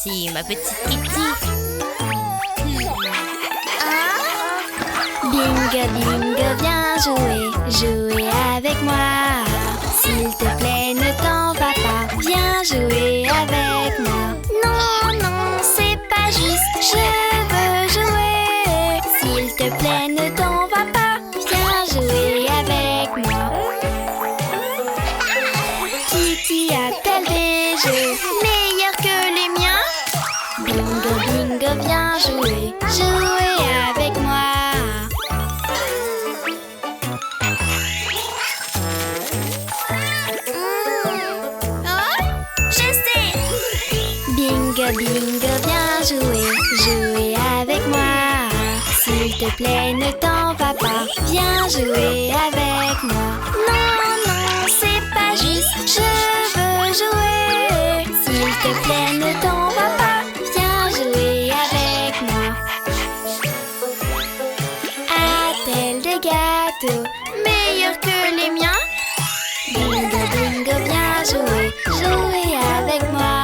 Kitty, ma petite Kitty. Bingo, bingo, viens jouer, jouer avec moi. S'il te plaît, ne t'en va pas, viens jouer avec moi. Non, non, c'est pas juste, je veux jouer. S'il te plaît, ne t'en va pas, viens jouer avec moi. Kitty a-t-elle des jeux meilleurs que les miens? Bingo, bingo, viens jouer, jouer avec moi. Bingo, bingo, viens jouer, jouer avec moi. S'il te plaît, ne t'en va pas, viens jouer avec moi. Non, non, c'est pas juste, je veux jouer. S'il te plaît, ne t'en va pas, viens jouer avec moi. A-t-elle des gâteaux meilleurs que les miens? Bingo, bingo, viens jouer, jouer avec moi.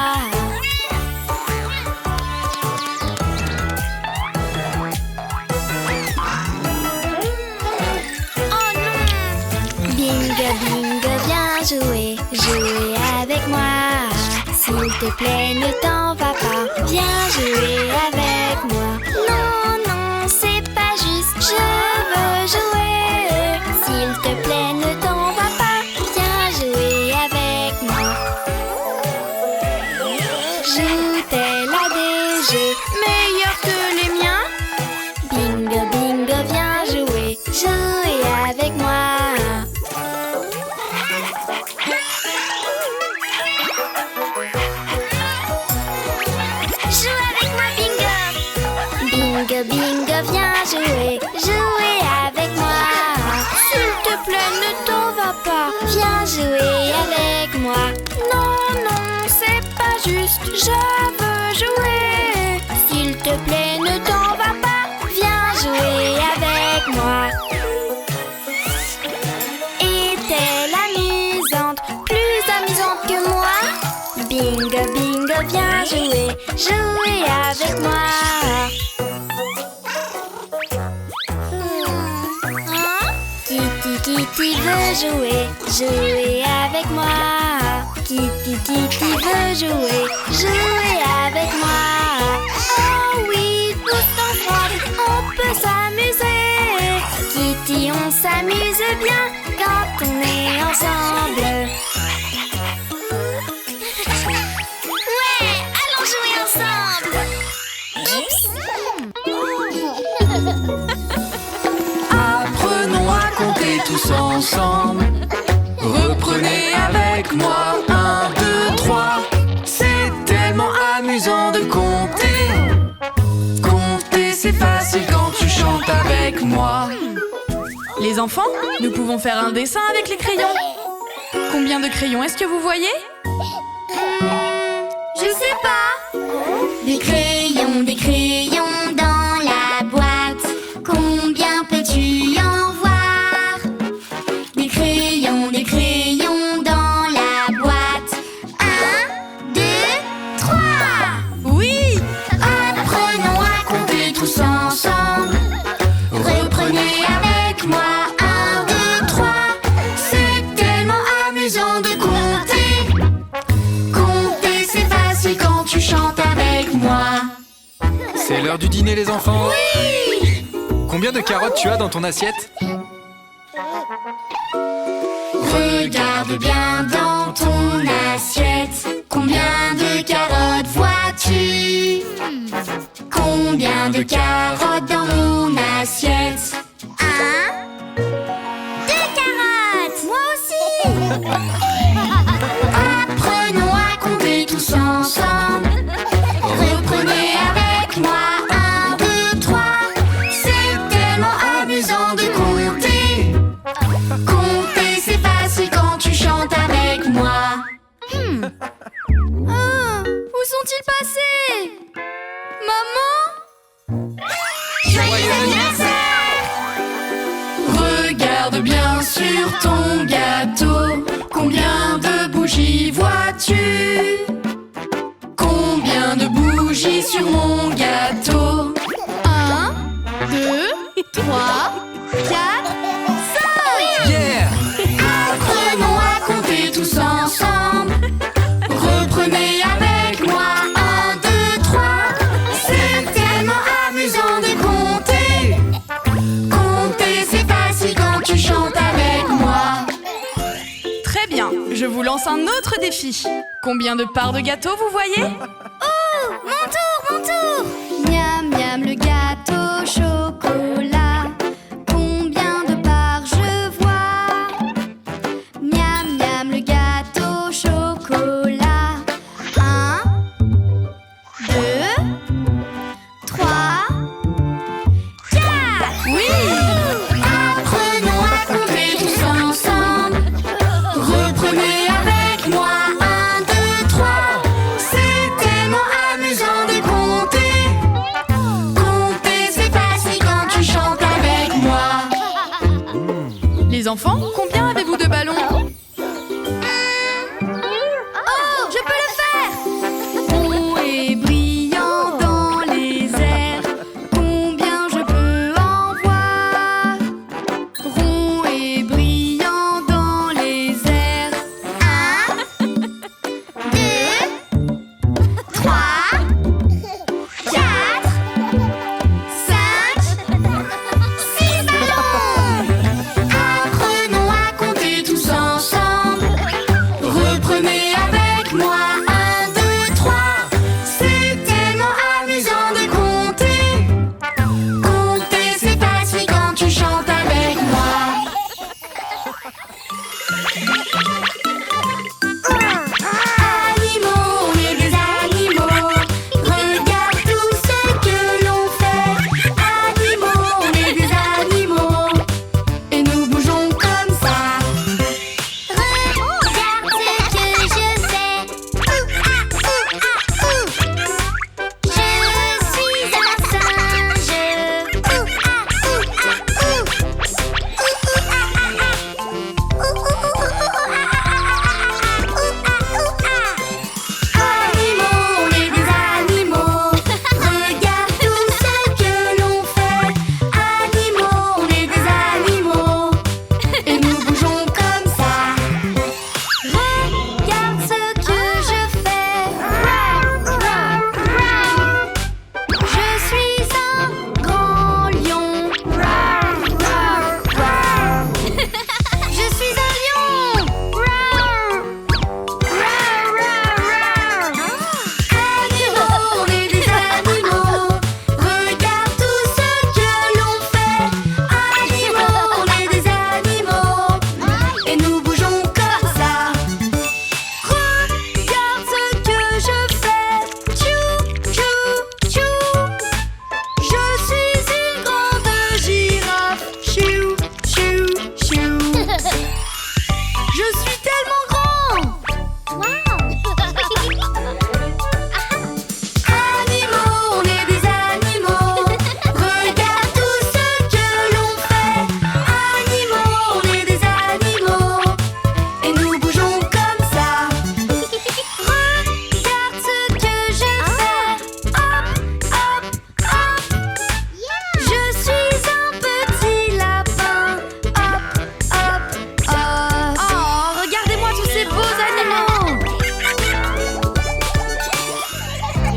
Bingo, bingo, viens jouer, jouer avec moi. S'il te plaît, ne t'en va pas, viens jouer avec moi. Non, non, c'est pas juste, je veux jouer. S'il te plaît, ne t'en va pas, viens jouer avec moi. Joue-t-elle à des jeux meilleurs que les miens? Bingo, bingo, viens jouer, jouer avec moi. Joue avec moi, bingo! Bingo, bingo, viens jouer, jouer avec moi. S'il te plaît, ne t'en va pas, viens jouer avec moi. Non, non, c'est pas juste, je veux jouer. S'il te plaît, ne t'en va pas, viens jouer avec moi. Est-elle amusante, plus amusante que moi? Bingo, bingo, viens jouer, jouer avec moi. Kitty, Kitty veut jouer, jouer avec moi. Kitty, Kitty veut jouer, jouer avec moi. Oh oui, tous ensemble, on peut s'amuser. Kitty, on s'amuse bien quand on est ensemble. Ouais, allons jouer ensemble. Apprenons à compter tous ensemble. Reprenez avec moi. 1, 2, 3. C'est tellement amusant de compter. Compter, c'est facile quand tu chantes avec moi. Les enfants, nous pouvons faire un dessin avec les crayons. Combien de crayons est-ce que vous voyez? Je sais pas. Des crayons dans la boîte. Combien peux-tu en voir? Des crayons dans la boîte. 1, 2, 3. Oui! Apprenons à compter tous ensemble. Reprenez avec moi. 1, 2, 3. C'est tellement amusant de compter. Compter, c'est facile quand tu chantes avec moi. C'est l'heure du dîner, les enfants. Oui! Combien de carottes tu as dans ton assiette? Regarde bien dans ton assiette. Combien de carottes vois-tu? Combien de carottes dans mon assiette? 1, 2 carottes. Moi aussi. Apprenons à compter tous ensemble. Reprenez avec moi. 1, 2, 3. C'est tellement amusant de compter. Compter, c'est facile quand tu chantes avec moi. Où sont-ils passés? Maman? Joyeux anniversaire! Regarde bien sur ton gâteau. Combien de bougies vois-tu? Combien de bougies sur mon gâteau. 1, 2, 3, 4, 5. Yeah! Apprenons à compter tous ensemble. Reprenez avec moi. 1, 2, 3. C'est tellement amusant de compter. Compter, c'est facile quand tu chantes avec moi. Très bien, je vous lance un autre défi. Combien de parts de gâteau vous voyez? Oh, mon tour. Miam, miam, le gâteau chocolat. Combien de parts je vois? Miam, miam, le gâteau chocolat. 1, 2, 3, 4. Oui! Apprenons à compter tous ensemble. Reprenez avec moi. 1, 2, 3. C'est tellement amusant de compter. Compter, c'est facile quand tu chantes avec moi. Les enfants, combien avez-vous de ballons? Oh, je peux le faire. Rond et brillant dans les airs. Combien je peux en voir? Rond et brillant dans les airs. 1, 2, 3, 4, 5, 6 ballons. Apprenons à compter tous ensemble. Reprenez avec moi. 1, 2, 3. C'est tellement amusant de compter. Compter, c'est facile quand tu chantes avec moi. Animaux, on est des animaux. Regarde tout ce que l'on fait. Animaux, on est des animaux. Et nous bougeons comme ça. Regarde ce que je fais. Je suis un singe. Animaux, on est des animaux. Regarde tout ce que l'on fait. Animaux, on est des animaux. Et nous bougeons comme ça. Regarde ce que je fais. Je suis un grand lion. Je suis un lion. Animaux, on est des animaux. Regarde tout ce que l'on fait. Animaux, on est des animaux. Et nous bougeons comme ça. Regarde ce que je fais. Tchou, tchou, tchou. Je suis une grande girafe. Chou, chou, chou. Je suis tellement grand. Animaux, on est des animaux. Regarde tout ce que l'on fait. Animaux, on est des animaux. Et nous bougeons comme ça. Regarde ce que je fais. Hop, hop, hop. Je suis un petit lapin. Hop, hop, hop. Oh, regardez-moi tous ces beaux animaux!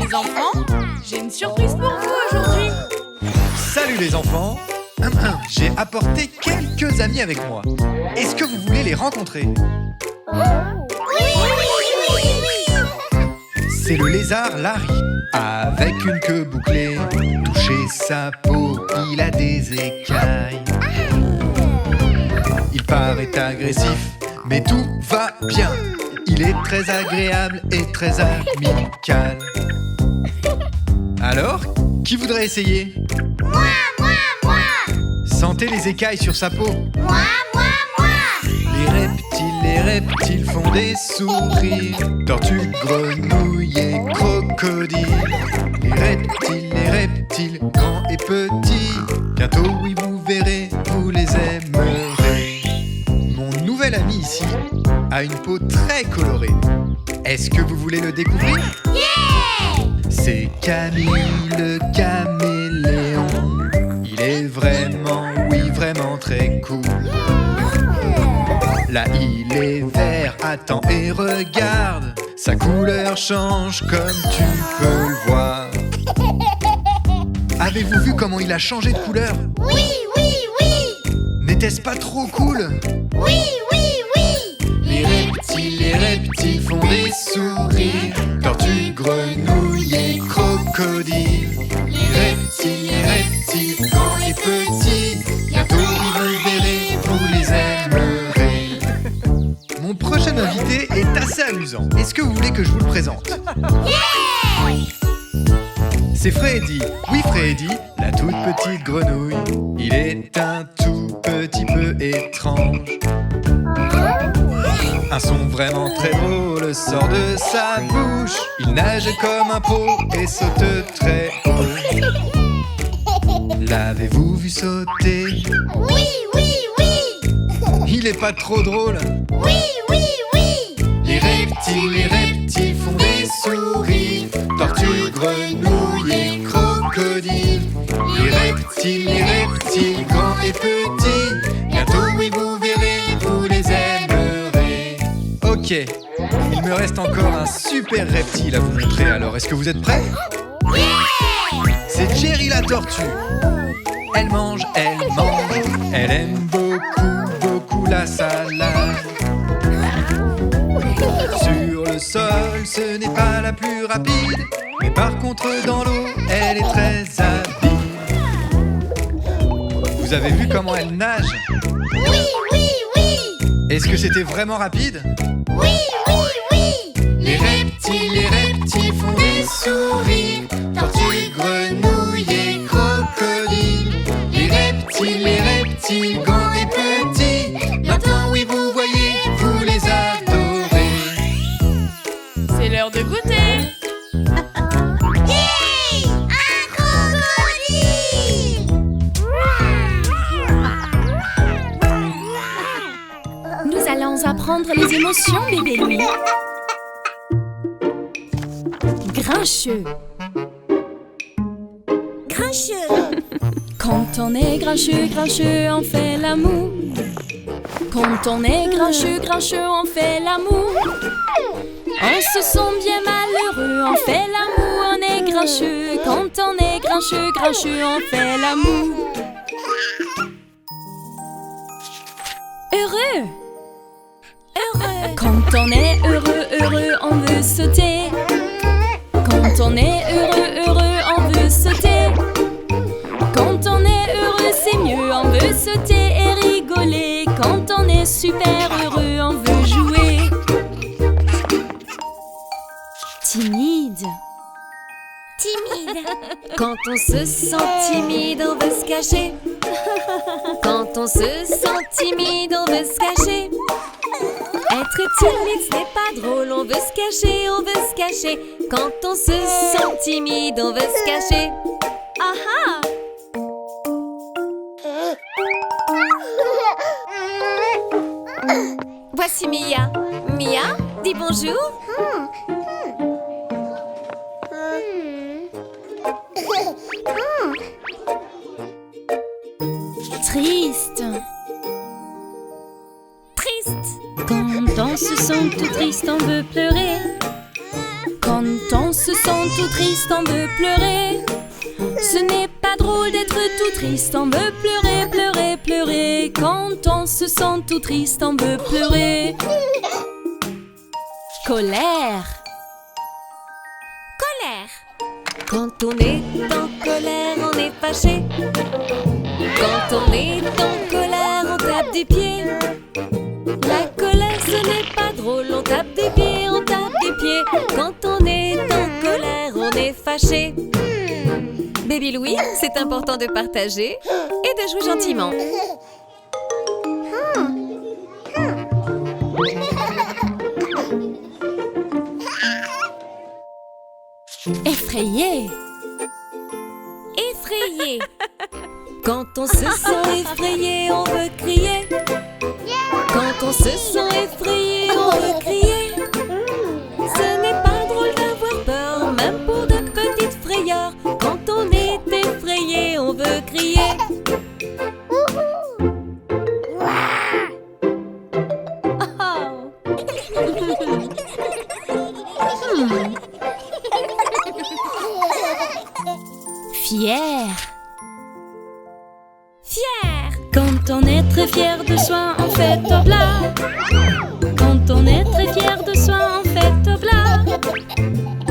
Les enfants, j'ai une surprise pour vous aujourd'hui. Salut les enfants! J'ai apporté quelques amis avec moi. Est-ce que vous voulez les rencontrer? C'est le lézard Larry, avec une queue bouclée. Toucher sa peau, il a des écailles. Il paraît agressif, mais tout va bien. Il est très agréable et très amical. Alors, qui voudrait essayer? Moi. Sentez les écailles sur sa peau. Moi. Les reptiles font des sourires. Tortues, grenouilles et crocodiles. Les reptiles, grands et petits. Bientôt, oui, vous verrez, vous les aimerez. Mon nouvel ami ici a une peau très colorée. Est-ce que vous voulez le découvrir? C'est Camille le caméléon. Il est vraiment, oui, vraiment très cool. Là il est vert, attends et regarde. Sa couleur change comme tu peux le voir. Avez-vous vu comment il a changé de couleur? Oui, oui, oui. N'était-ce pas trop cool? Oui, oui, oui. Les reptiles font des sourires. Tortues, grenouilles et crocodiles. Les reptiles, grands et petits. Bientôt vous le verrez, vous les aimerez. Mon prochain invité est assez amusant. Est-ce que vous voulez que je vous le présente? C'est Freddy. Oui, Freddy, la toute petite grenouille. Il est un tout petit peu étrange. Un son vraiment très drôle sort de sa bouche. Il nage comme un pot et saute très haut. L'avez-vous vu sauter? Oui, oui, oui. Il est pas trop drôle? Oui, oui, oui. Les reptiles font des sourires. Tortues, grenouilles et crocodiles. Les reptiles, grands et petits. Bientôt, oui, vous verrez, vous les aimerez. Ok, il me reste encore un super reptile à vous montrer. Alors, est-ce que vous êtes prêts? C'est Jerry la tortue. Elle mange, elle aime beaucoup la salade. Sur le sol, ce n'est pas la plus rapide, mais par contre dans l'eau, elle est très habile. Vous avez vu comment elle nage? Oui, oui, oui. Est-ce que c'était vraiment rapide? Oui, oui, oui. Les reptiles font des sourires. Tortues, grenouilles et crocodiles. Les reptiles, grands et petits. Maintenant, oui, vous voyez, vous les adorez. C'est l'heure de goûter. Hey, un crocodile. Nous allons apprendre les émotions, bébé Louis. Grincheux. Grincheux. Quand on est grincheux, on fait l'amour. Quand on est grincheux, on fait l'amour. On se sent bien malheureux, on fait l'amour, on est grincheux. Quand on est grincheux, on fait l'amour. Heureux. Quand on est heureux, on veut sauter. Quand on est heureux, on veut sauter. Quand on est heureux, c'est mieux, on veut sauter et rigoler. Quand on est super heureux, on veut jouer. Timide. Quand on se sent timide, on veut se cacher. Quand on se sent timide, on veut se cacher. Être timide, ce n'est pas drôle, on veut se cacher, Quand on se sent timide, on veut se cacher. Ah ah! Voici Mia. Mia, dis bonjour. Triste. Quand on se sent tout triste, on veut pleurer. Quand on se sent tout triste, on veut pleurer. Ce n'est pas drôle d'être tout triste, on veut pleurer. Quand on se sent tout triste, on veut pleurer. Colère. Quand on est en colère, on est fâché. Quand on est en colère, on tape des pieds. La colère, ce n'est pas drôle, on tape des pieds. Quand on est en colère, on est fâché. Baby Louis, c'est important de partager et de jouer gentiment. Effrayé. Quand on se sent effrayé, on veut crier. Quand on se sent effrayé, on veut crier. Ce n'est pas drôle d'avoir peur, même pour de petits Fier. Fier. Quand on est très fier de soi, on fait oblat. Quand on est très fier de soi, on fait oblat.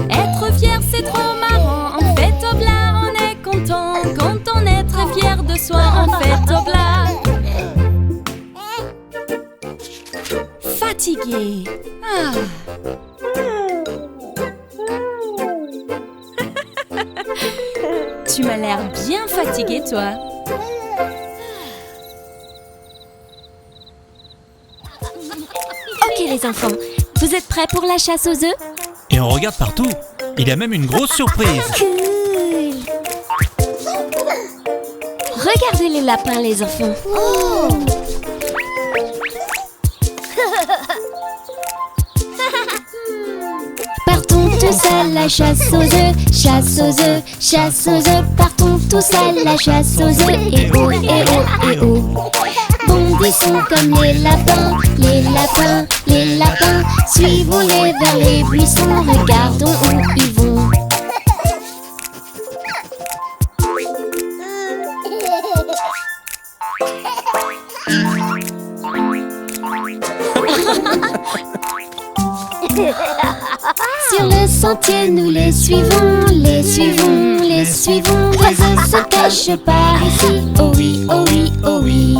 Être fier, c'est trop marrant. On fait oblat, on est content. Quand on est très fier de soi, on fait oblat. Fatigué. Tu m'as l'air bien fatigué, toi. Ok les enfants, vous êtes prêts pour la chasse aux œufs? Et on regarde partout. Il y a même une grosse surprise. Cool. Regardez les lapins les enfants. Oh. Partons tous à la chasse aux œufs, chasse aux œufs, chasse aux œufs. Partons tous à la chasse aux œufs. Et oh, et oh, et oh. Bondissons comme les lapins, les lapins, les lapins. Suivons-les vers les buissons, regardons où ils vont. Sur le sentier, nous les suivons, les suivons, les suivons. Les œufs se cachent par ici. Oh oui, oh oui, oh oui.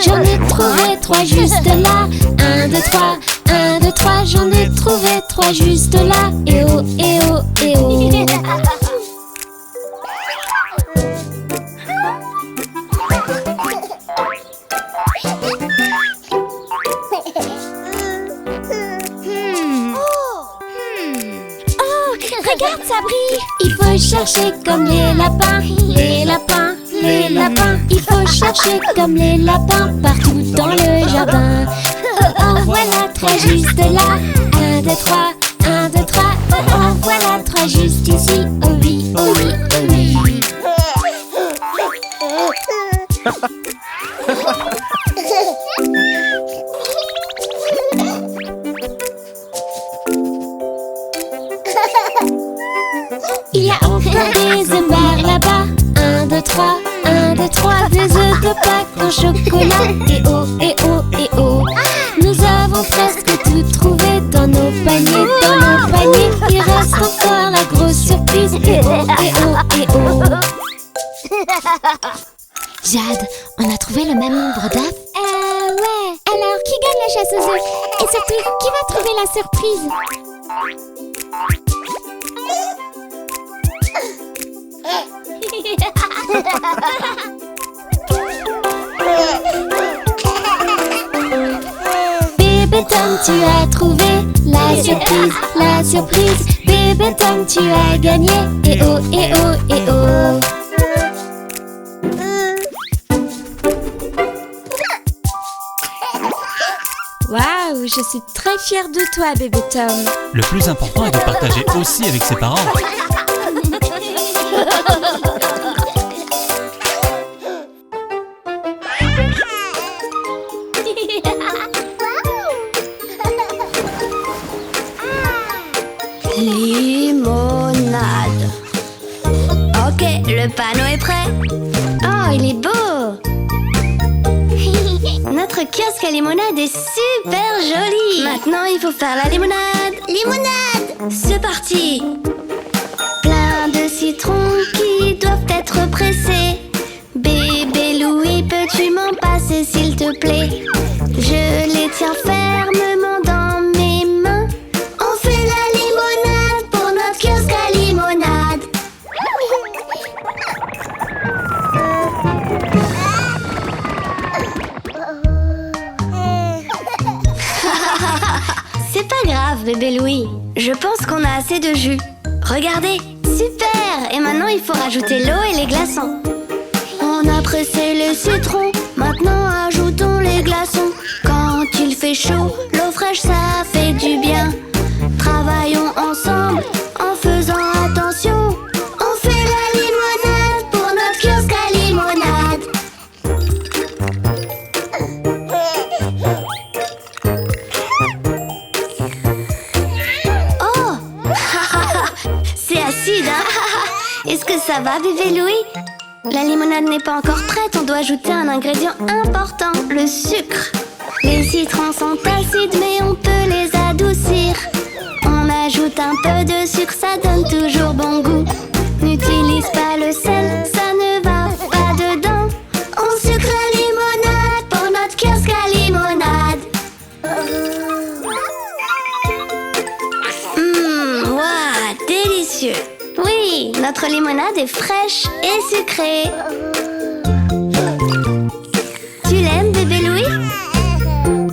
J'en ai trouvé 3 juste là. 1, 2, 3, 1, 2, 3. J'en ai trouvé 3 juste là. Et oh, et oh, et oh. Regarde, ça brille. Il faut chercher comme les lapins, les lapins, les lapins. Il faut chercher comme les lapins partout dans le jardin. Oh, voilà 3 juste là. 1, 2, 3, 1, 2, 3. Oh, voilà 3 juste ici. Oh oui, oh oui, oh oui. Il y a encore des œufs par là-bas. 1, 2, 3, 1, 2, 3. Des œufs de Pâques en chocolat. Et oh, et oh, et oh. Nous avons presque tout trouvé dans nos paniers, dans nos paniers. Il reste encore la grosse surprise. Et oh, et oh, et oh. Jade, on a trouvé le même nombre d'œufs? Ouais. Alors, qui gagne la chasse aux œufs? Et surtout, qui va trouver la surprise? Bébé Tom, tu as trouvé la surprise, la surprise. Bébé Tom, tu as gagné. Et oh, et oh, et oh. Waouh, je suis très fière de toi, bébé Tom. Le plus important est de partager aussi avec ses parents. Limonade. Ok, le panneau est prêt. Oh, il est beau. Notre kiosque à limonade est super joli. Maintenant, il faut faire la limonade. Limonade. C'est parti. Plein de citrons qui doivent être pressés. Bébé Louis, peux-tu m'en passer s'il te plaît? Je les tiens fermement dans mes mains. On fait la limonade pour notre kiosque à limonade. C'est pas grave, bébé Louis. Je pense qu'on a assez de jus. Regardez, super! Et maintenant, il faut rajouter l'eau et les glaçons. On a pressé les citrons, maintenant ajoutons les glaçons. Quand il fait chaud, l'eau fraîche, ça fait du bien. Travaillons ensemble en faisant attention. On fait la limonade pour notre kiosque à limonade. acide, hein. Est-ce que ça va, bébé Louis? La limonade n'est pas encore prête, on doit ajouter un ingrédient important, le sucre. Les citrons sont acides, mais on peut les adoucir. On ajoute un peu de sucre, ça donne toujours bon goût. N'utilise pas le sel, ça ne va pas dedans. On sucre la limonade pour notre kiosque à limonade. Waouh, délicieux. Oui, notre limonade est fraîche et sucrée. Tu l'aimes, bébé Louis?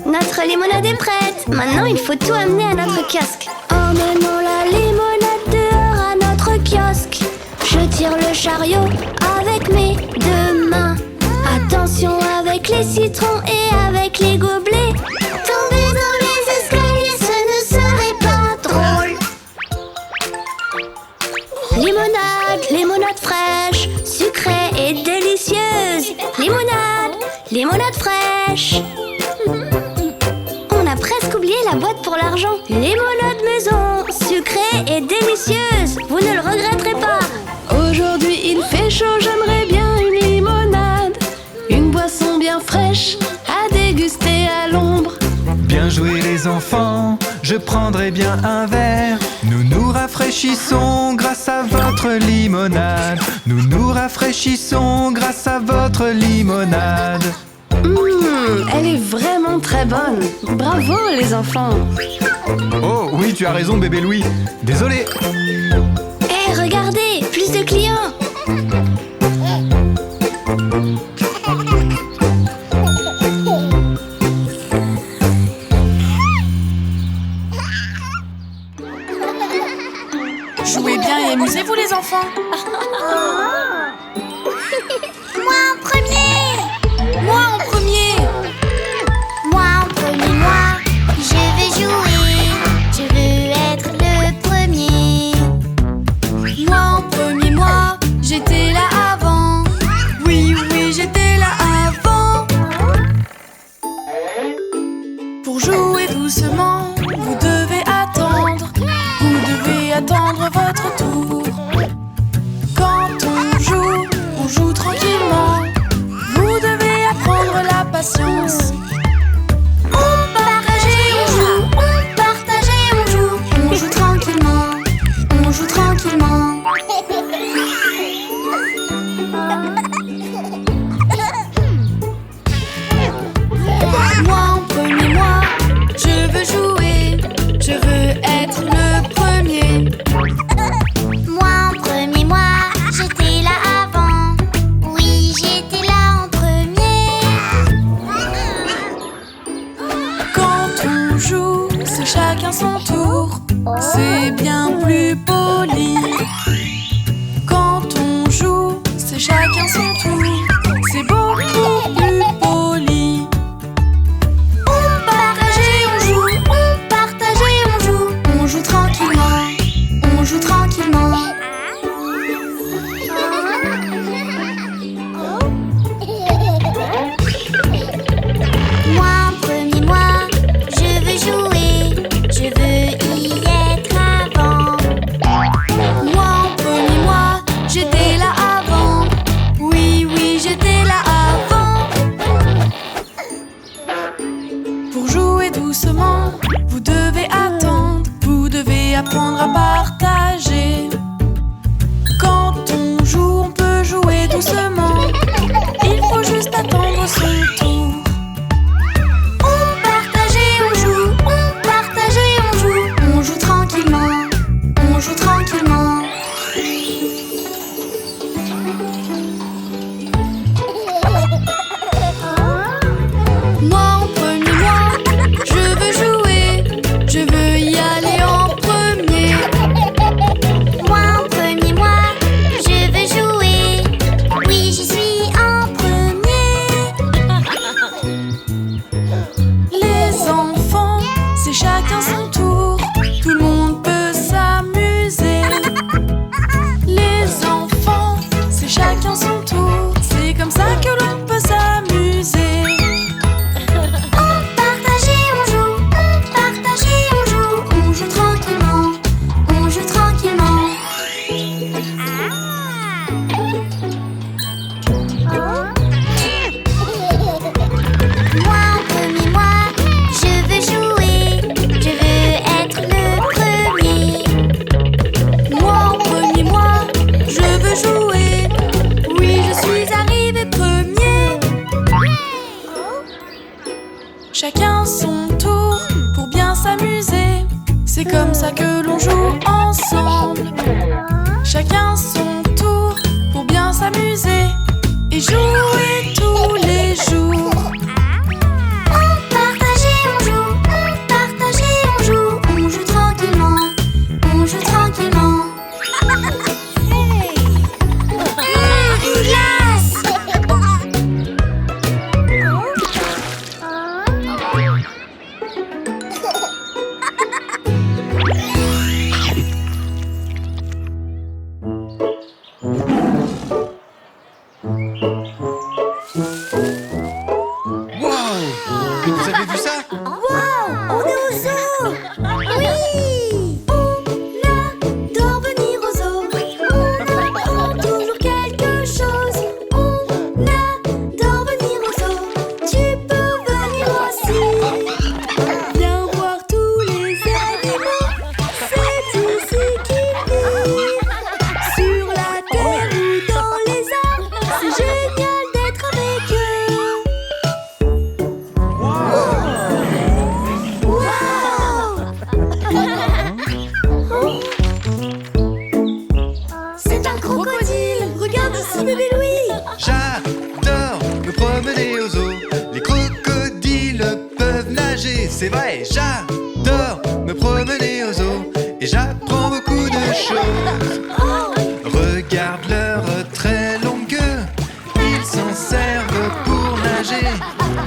Notre limonade est prête. Maintenant, il faut tout amener à notre kiosque. Emmenons la limonade dehors à notre kiosque. Je tire le chariot avec mes deux mains. Attention avec les citrons et avec les gobelets. Tomber dans les escaliers, ce ne serait pas drôle. Limonade, limonade fraîche, sucrée et délicieuse. Limonade, limonade fraîche. On a presque oublié la boîte pour l'argent. Limonade maison, sucrée et délicieuse. Vous ne le regretterez pas. Aujourd'hui il fait chaud, j'aimerais bien une limonade. Une boisson bien fraîche à déguster à l'ombre. Bien joué les enfants, je prendrai bien un verre. Nous nous rafraîchissons grâce à votre limonade. Nous nous rafraîchissons grâce à votre limonade. Elle est vraiment très bonne. Bravo les enfants. Oh oui, tu as raison bébé Louis. Désolé. Hé, regardez, plus de clients. Jouez bien et amusez-vous les enfants. Moi en premier. Moi en premier. Moi en premier, moi. Je vais jouer. Je veux être le premier. Moi en premier, moi. J'étais là avant. Oui, oui, j'étais là avant. Pour jouer doucement, vous devez attendre. Vous devez attendre votre tour. Quand on joue tranquillement. Vous devez apprendre la patience. On partage et on joue. On partage et on joue. On joue tranquillement. On joue tranquillement. Moi en premier, moi, je veux jouer. Je veux être le premier. Moi en premier, moi. J'étais là avant. Oui, j'étais là en premier. Quand on joue, c'est chacun son tour. C'est bien plus poli. Quand on joue, c'est chacun son tour. C'est beaucoup plus poli. On partage et on joue. On partage et on joue. On joue tranquillement. On joue tranquillement. Moi en premier, moi. Je veux jouer. Je veux y être avant. Moi en premier, moi, j'étais là avant. Oui, oui, C'est comme ça que l'on joue ensemble, chacun son tour pour bien s'amuser et jouer tous les jours. On partage et on joue, on partage et on joue tranquillement, on joue tranquillement. Une glace! Vous avez vu ça? On est au zoo! Oui! On adore venir au zoo. On apprend toujours quelque chose. On adore venir au zoo. Tu peux venir aussi. Viens voir tous les animaux, c'est ici qu'ils vivent. Sur la terre ou dans les arbres, c'est génial d'être avec eux. C'est un crocodile. Regarde ici, bébé Louis. J'adore me promener au zoo. Les crocodiles peuvent nager, c'est vrai. J'adore me promener au zoo et j'apprends beaucoup de choses. Regarde leur très longue queue, ils s'en servent pour nager.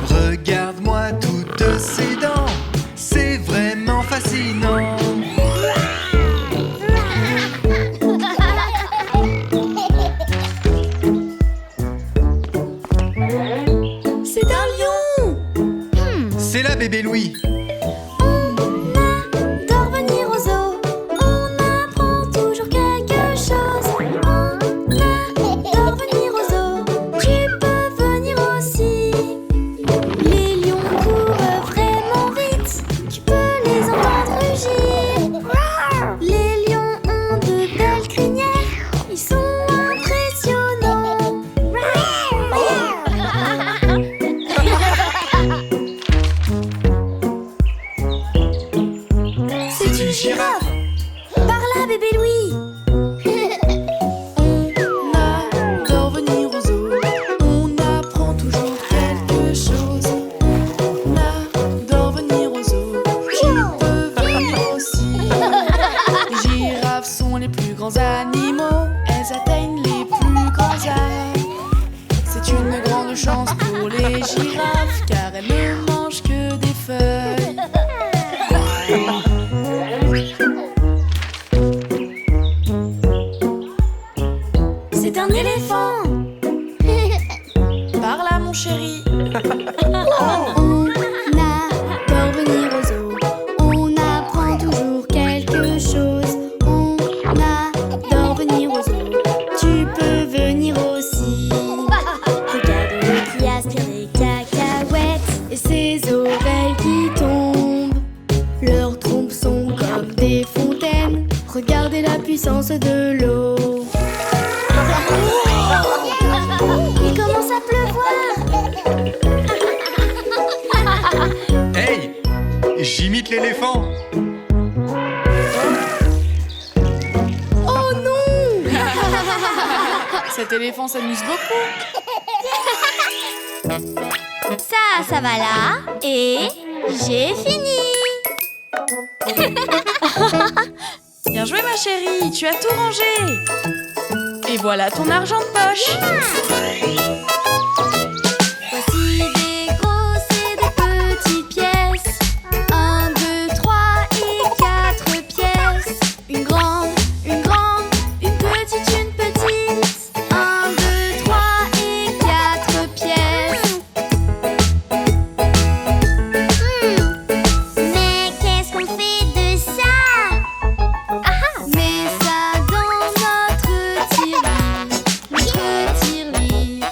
Regarde-moi toutes ces dents, c'est vraiment fascinant. C'est un lion. C'est là bébé Louis. Adore venir au zoo. On apprend toujours quelque chose. On adore venir au zoo. Tu peux venir aussi. Les lions courent Vraiment vite, tu peux les entendre rugir. Les lions ont de belles crinières, ils sont impressionnants. C'est une girafe. Par là, bébé Louis. On adore venir au zoo, on apprend toujours quelque chose. On adore venir au zoo, tu peux venir aussi. Les girafes sont les plus grands animaux, elles atteignent les plus grands arbres. C'est une grande chance pour les girafes, car elles ne mangent que des feuilles. C'est un éléphant. Par là, mon chéri. On adore venir au zoo. On apprend toujours quelque chose. On adore venir au zoo. Tu peux venir aussi. Regarde-le qui aspire les cacahuètes Et ses oreilles qui tombent. Leurs trompes sont comme des fontaines. Regardez la puissance de l'eau. Il commence à pleuvoir. Hey, j'imite l'éléphant. Oh non! Cet éléphant s'amuse beaucoup. Ça va là. Et j'ai fini. Bien joué, ma chérie, tu as tout rangé. Et voilà ton argent de poche. Voici des grosses et des petites pièces. 1, 2, 3 et 4 pièces. Une grande, une petite, une petite. 1, 2, 3 et 4 pièces. Mais qu'est-ce qu'on fait de ça? Mets ça dans notre tirelire. Notre tirelire.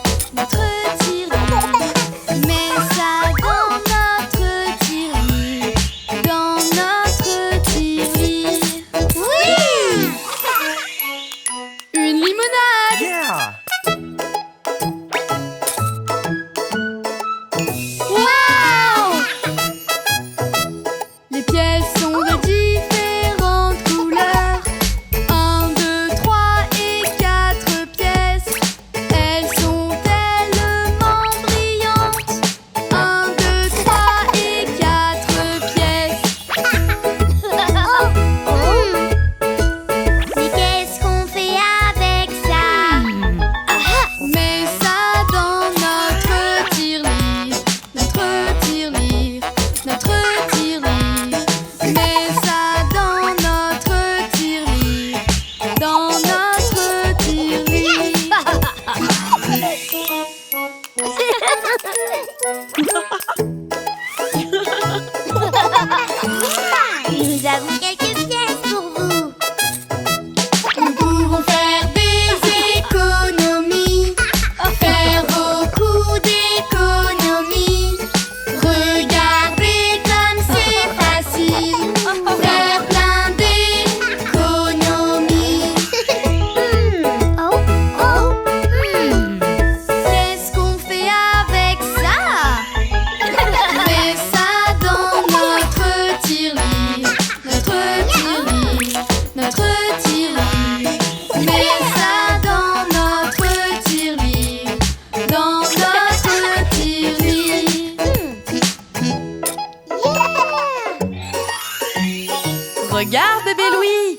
Regarde, bébé Louis.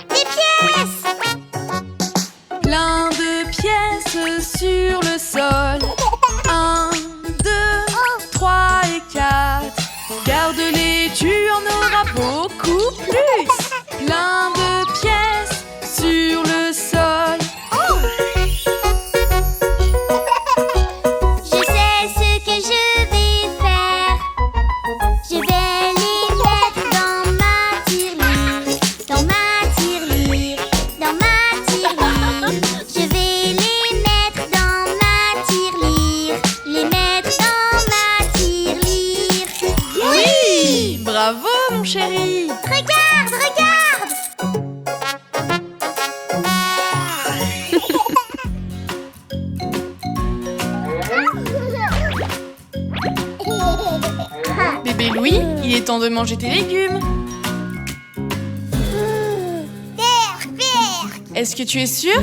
Des pièces! Plein de pièces sur le sol. 1, 2, 3 et 4. Garde-les, tu en auras beaucoup plus. Plein de pièces sur le sol. Je sais ce que je vais faire. Je vais les mettre dans ma tirelire. Dans ma tirelire. Dans ma tirelire. Je vais les mettre dans ma tirelire. Les mettre dans ma tirelire. Oui, bravo mon chéri. Regarde, regarde! Bébé Louis, il est temps de manger tes légumes. Est-ce que tu es sûr?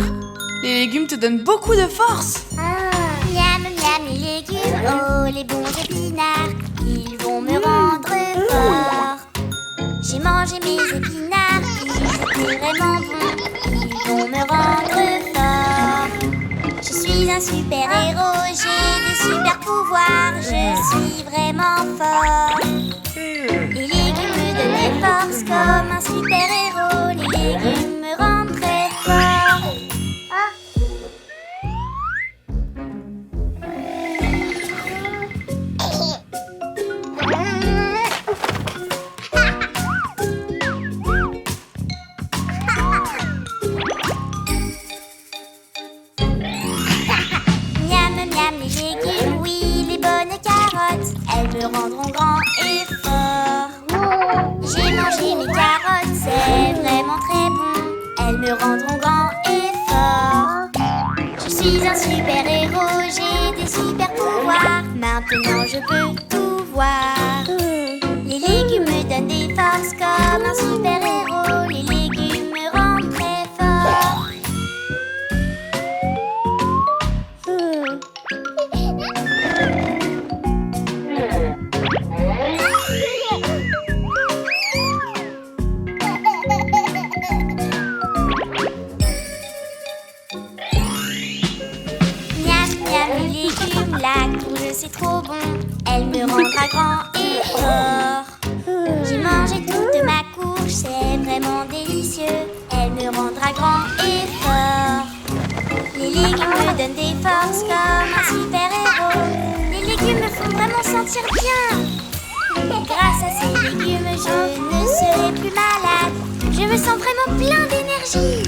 Les légumes te donnent beaucoup de force. Miam, miam, les légumes, oh les bons épinards, ils vont me rendre fort. J'ai mangé mes épinards, ils étaient vraiment bons, ils vont me rendre fort. Je suis un super héros, j'ai des super pouvoirs, je suis vraiment fort. Les légumes me donnent des forces comme un super héros, les légumes me rendent très fort. Miam, miam, les légumes, oui, les bonnes carottes, elles me rendront grand et fort. J'ai mangé mes carottes, c'est vraiment très bon, elles me rendront grand et fort. Je suis un super héros, j'ai des super pouvoirs, maintenant je peux tout voir. Les légumes me donnent des forces comme un super héros, les légumes me rendent très fort. Miam, miam, les légumes, la courge c'est trop bon, elle me rendra grand et fort. J'ai mangé toute ma courge, c'est vraiment délicieux, elle me rendra grand et fort. Les légumes me donnent des forces comme un super héros, les légumes me font vraiment sentir bien. Grâce à ces légumes, je ne serai plus malade, je me sens vraiment plein d'énergie.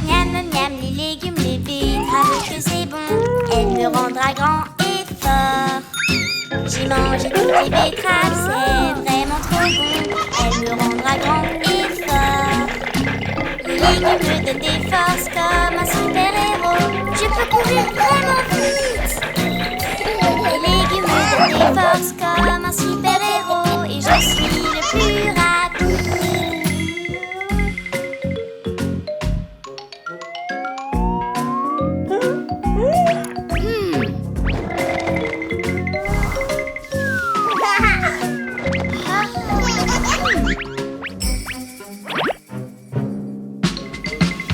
Miam, miam, les légumes, les betteraves, que c'est bon, elle me rendra grand et fort. J'ai mangé toutes les betteraves, c'est vraiment trop bon, elle me rendra grand et fort. Les légumes me donnent des forces comme un super héros, je peux courir vraiment vite. Les légumes me donnent des forces comme un super héros et je suis le plus rapide.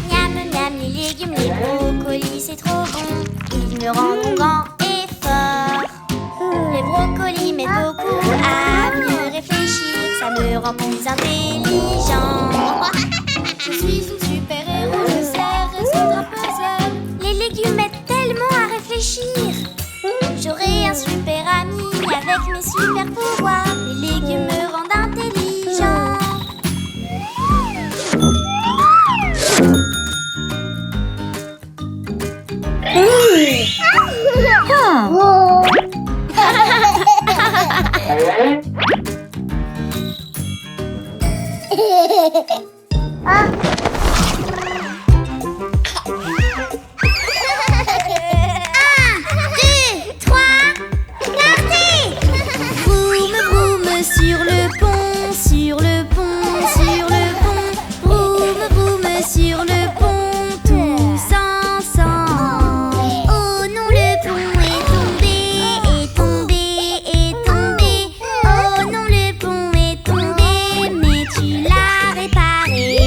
Miam, miam, les légumes, les brocolis, c'est trop bon, ils me rendront grand et fort. Les brocolis m'aident beaucoup à mieux réfléchir, ça me rend plus intelligent. Je suis une super héros, je sais résoudre un puzzle. Les légumes m'aident tellement à réfléchir. J'aurai un super ami avec mes super pouvoirs. Les légumes me rendent intelligent. Un, deux, trois, partez! Vous sur le pont, sur le pont, sur le pont. Vroom, vroom sur le pont, tous ensemble. Oh non, le pont est tombé, est tombé, est tombé. Oh non, le pont est tombé, mais tu l'as réparé.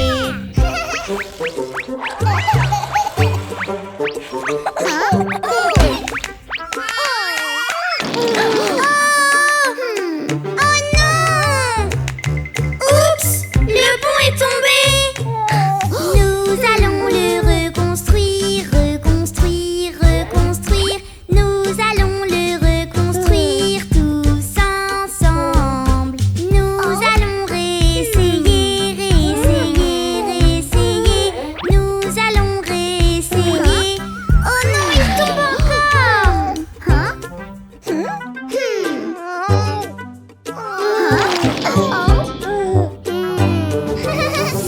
Nous allons le reconstruire, reconstruire, reconstruire. Nous allons le reconstruire tous ensemble. Nous allons réessayer, réessayer, réessayer. Nous allons réessayer. Oh non, il tombe encore.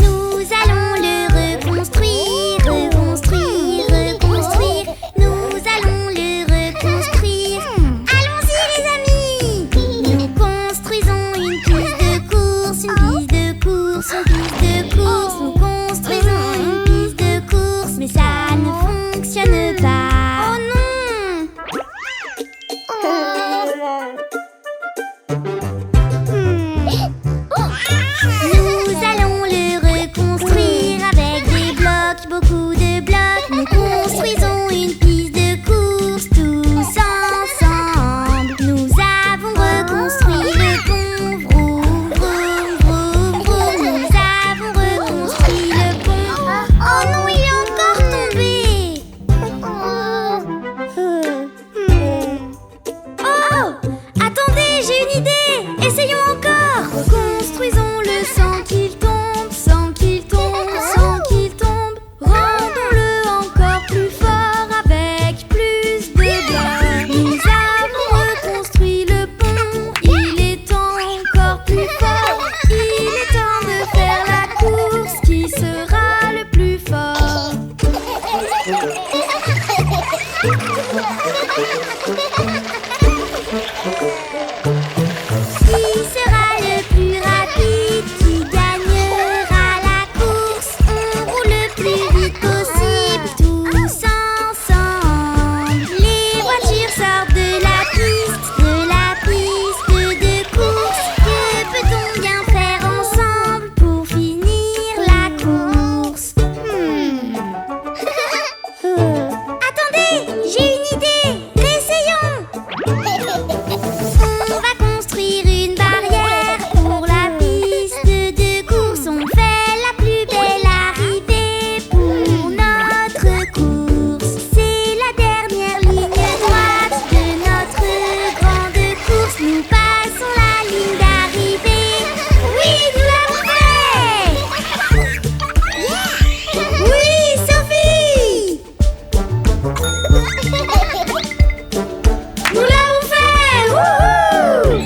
Nous allons le reconstruire, reconstruire, reconstruire. Nous allons le reconstruire. Allons-y les amis. Nous construisons une piste de course, une piste de course, une piste de course. Nous construisons une piste de course, mais ça ne fonctionne pas. Oh Nous allons le reconstruire avec des blocs, beaucoup de blocs. Nous construisons une piste de course tous ensemble. Nous avons reconstruit le pont, vroom, vroom, vroom, vroom. Nous avons reconstruit le pont. Oh non, il est encore tombé. Oh, attendez, j'ai une idée. Essayons encore. Construisons-le sans qu'il tombe, sans qu'il tombe, sans qu'il tombe. Rendons-le encore plus fort avec plus de blocs. Nous avons reconstruit le pont, il est encore plus fort. Il est temps de faire la course, qui sera le plus fort. Qui sera le plus rapide, qui gagnera la course? On roule le plus vite possible, tous ensemble. Les voitures sortent de la piste de course. Que peut-on bien faire ensemble pour finir la course? Attendez, j'ai une idée. Réessayons. On va construire une barrière pour la piste de course. On fait la plus belle arrivée pour notre course. C'est la dernière ligne droite de notre grande course. Nous passons la ligne d'arrivée. Oui, nous l'avons fait! Oui, Sophie! Nous l'avons fait! Wouhou!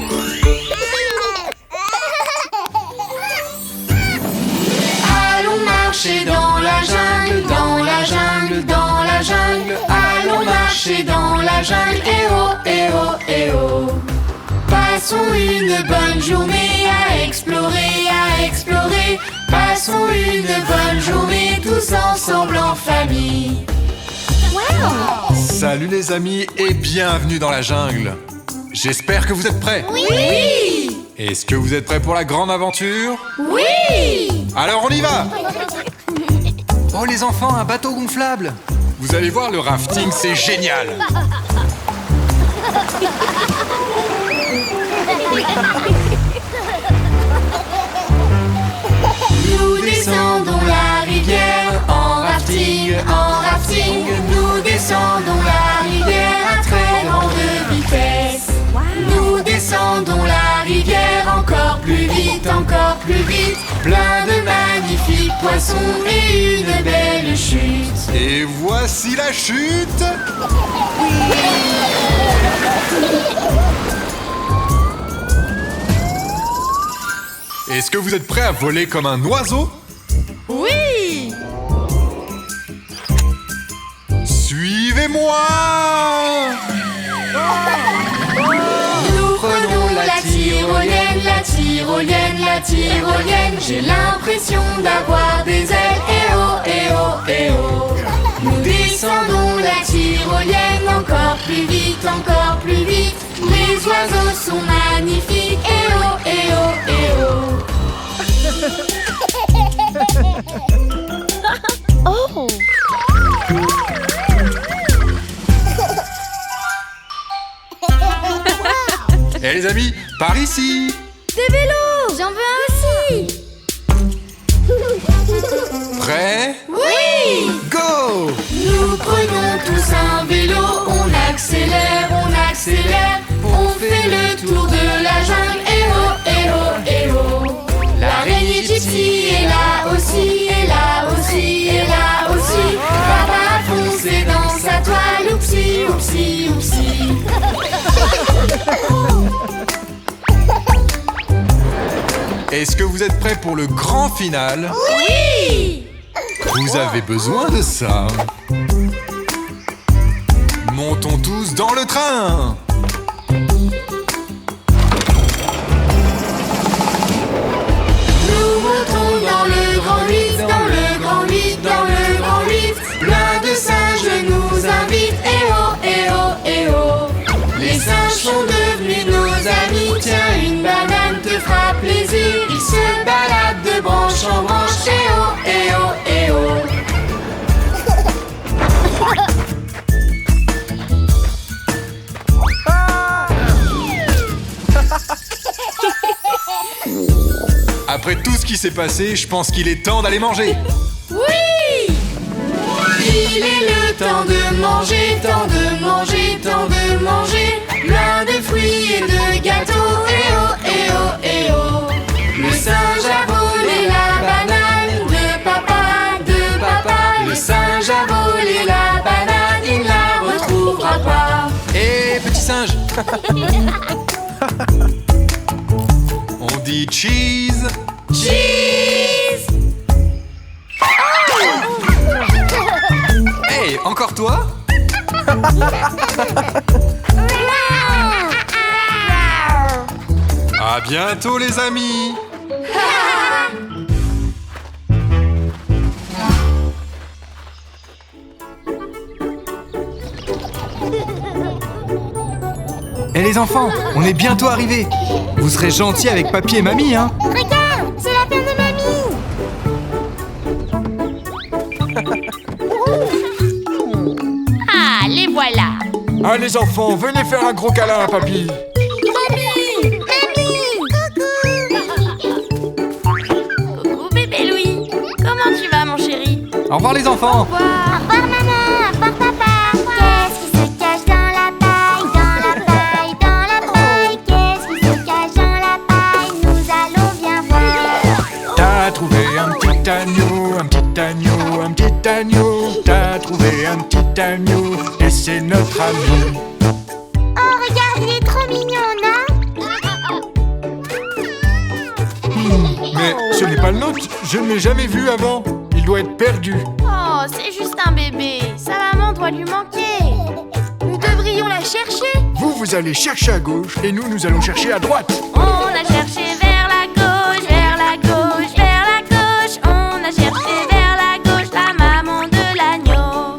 Allons marcher dans la jungle, dans la jungle, dans la jungle. Allons marcher dans la jungle, eh oh, eh oh, eh oh. Passons une bonne journée à explorer, à explorer. Passons une bonne journée tous ensemble en famille. Salut les amis et bienvenue dans la jungle. J'espère que vous êtes prêts. Oui! Est-ce que vous êtes prêts pour la grande aventure? Oui! Alors on y va! Oh les enfants, un bateau gonflable! Vous allez voir, le rafting c'est génial! Nous descendons la rivière en rafting, en rafting. Nous descendons la rivière à très grande vitesse. Nous descendons la rivière encore plus vite, encore plus vite. Plein de magnifiques poissons et une belle chute. Et voici la chute! Est-ce que vous êtes prêts à voler comme un oiseau? Oui! Suivez-moi! Nous prenons la tyrolienne, la la tyrolienne, j'ai l'impression d'avoir des ailes. Eh oh, eh oh, eh oh. Nous descendons la tyrolienne, encore plus vite, encore plus vite. Les oiseaux sont magnifiques. Eh oh, eh oh, eh oh. Oh! Eh les amis, par ici! Des vélos! J'en veux un aussi! Prêt? Oui! Go! Nous prenons tous un vélo, on accélère, on fait le tour de la jungle. Eh oh, eh oh, eh oh. L'araignée gypsy est là aussi, et là aussi, et là aussi. Papa a foncé dans sa toile, oupsi, oupsi, oupsi. Est-ce que vous êtes prêts pour le grand final? Oui! Vous avez besoin de ça. Montons tous dans le train. Nous montons dans le grand lift, dans le grand lift, dans le grand lift. Plein de singes nous invitent. Eh oh, eh oh, eh oh. Les singes sont devenus nos amis. Tiens, une banane te fera plaisir. Ils se baladent de branche en branche. Eh oh, eh oh, eh oh. Après tout ce qui s'est passé, je pense qu'il est temps d'aller manger. Oui! Il est le temps de manger, temps de manger, temps de manger. Plein de fruits et de gâteaux. Eh oh, eh oh, eh oh. Le singe a volé la banane de papa, de papa. Le singe a volé la banane, il la retrouvera pas. Eh petit singe. On dit cheese. Cheese! Hey, encore toi? À bientôt les amis. Eh les enfants, on est bientôt arrivés. Vous serez gentils avec papy et mamie, hein? Regarde, c'est la ferme de mamie. Ah, les voilà. Ah les enfants, venez faire un gros câlin à papy. Coucou bébé Louis. Comment tu vas mon chéri? Au revoir les enfants. Au revoir maman, au revoir papa. Qu'est-ce qui se cache dans la paille, dans la paille, dans la paille? Qu'est-ce qui se cache dans la paille? Nous allons bien voir. T'as trouvé un petit agneau, un petit agneau, un petit agneau. T'as trouvé un petit agneau et c'est notre ami. Oh regarde, il est trop mignon, non? Mais ce n'est pas le nôtre, je ne l'ai jamais vu avant. Il doit être perdu. Oh, c'est juste un bébé. Sa maman doit lui manquer. Nous devrions la chercher. Vous allez chercher à gauche et nous allons chercher à droite. On a cherché vers la gauche, vers la gauche, vers la gauche. On a cherché vers la gauche la maman de l'agneau.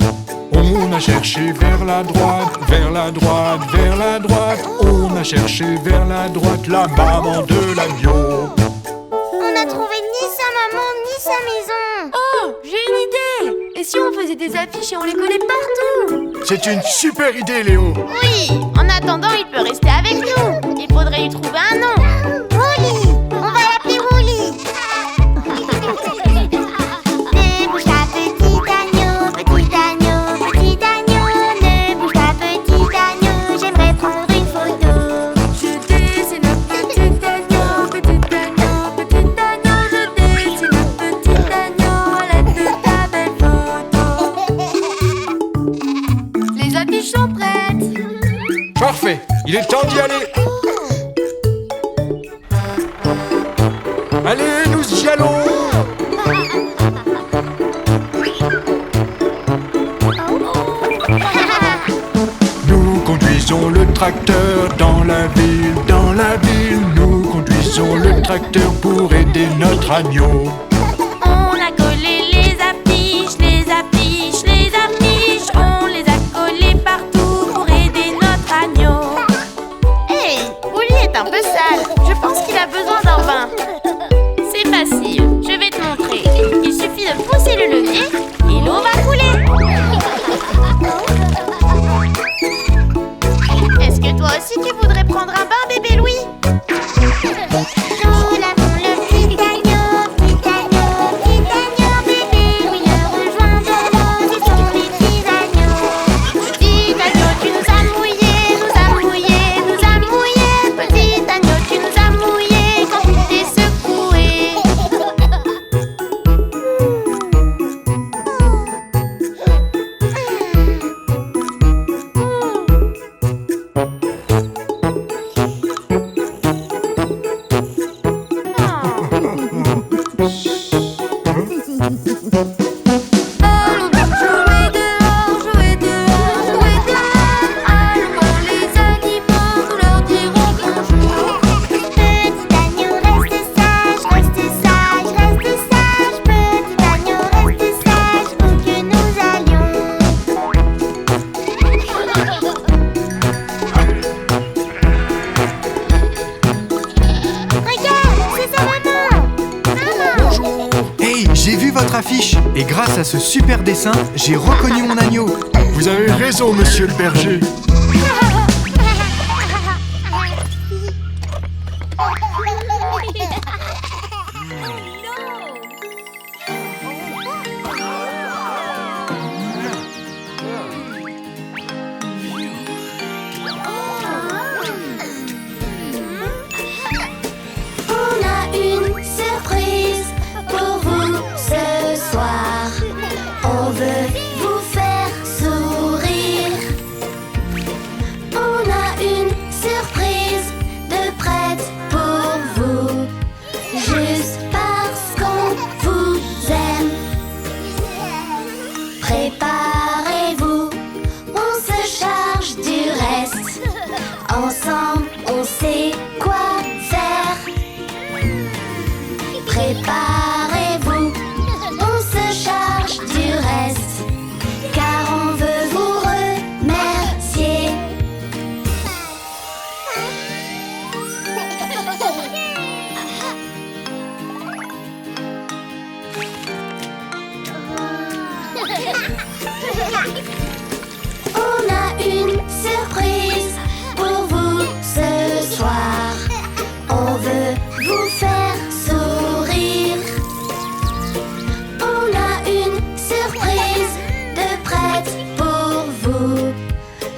On a cherché vers la droite, vers la droite, vers la droite. On a cherché vers la droite la maman de l'agneau. On n'a trouvé ni sa maman ni sa maison. Oh, j'ai une idée! Et si on faisait des affiches et on les collait partout? C'est une super idée, Léo. Oui, en attendant, il peut rester avec nous. Il faudrait lui trouver un nom. Rolly, on va l'appeler Rolly. Ne bouge pas petit agneau, petit agneau, petit agneau. Ne bouge pas petit agneau, j'aimerais prendre une photo. Je dessine un petit agneau, petit agneau, petit agneau. Je dessine un petit agneau à l'aide de ta belle photo. Les affiches sont prêtes. Parfait, il est temps d'y aller. Allez, nous y allons. Nous conduisons le tracteur dans la ville, dans la ville. Nous conduisons tracteur pour aider notre agneau. On a collé les affiches, les affiches, les affiches. On les a collées partout pour aider notre agneau. Hé, Ouli est un peu sale. Je pense qu'il a besoin d'un bain. C'est facile, je vais te montrer. Il suffit de pousser le levier et l'eau va couler. Est-ce que toi aussi tu voudrais prendre un bain, bébé Louis? Nous l'avons le petit agneau, bébé. Oui, le rejoindrons, nous sommes les petits agneaux. Petit agneau, tu nous as mouillés, nous as mouillés, nous as mouillés. Petit agneau, tu nous as mouillés quand tu t'es secoué. Allons donc jouer dehors, jouer dehors, jouer dehors. Allons voir les animaux, nous leur dirons bonjour. Petit agneau, reste sage, reste sage, reste sage. Petit agneau, reste sage, où que nous allions. Regarde, c'est sa maman. Bonjour. Hey, j'ai vu votre affiche et grâce à ce super dessin, j'ai reconnu mon agneau. Vous avez raison, monsieur le berger. On a une surprise pour vous ce soir. On veut vous faire sourire. On a une surprise de prête pour vous, juste parce qu'on vous aime. Préparez-vous, on se charge du reste. Ensemble, on sait quoi faire. Préparez-vous, on se charge du reste, car on veut vous remercier. On a une surprise pour vous ce soir. On veut vous faire sourire. On a une surprise de prête pour vous,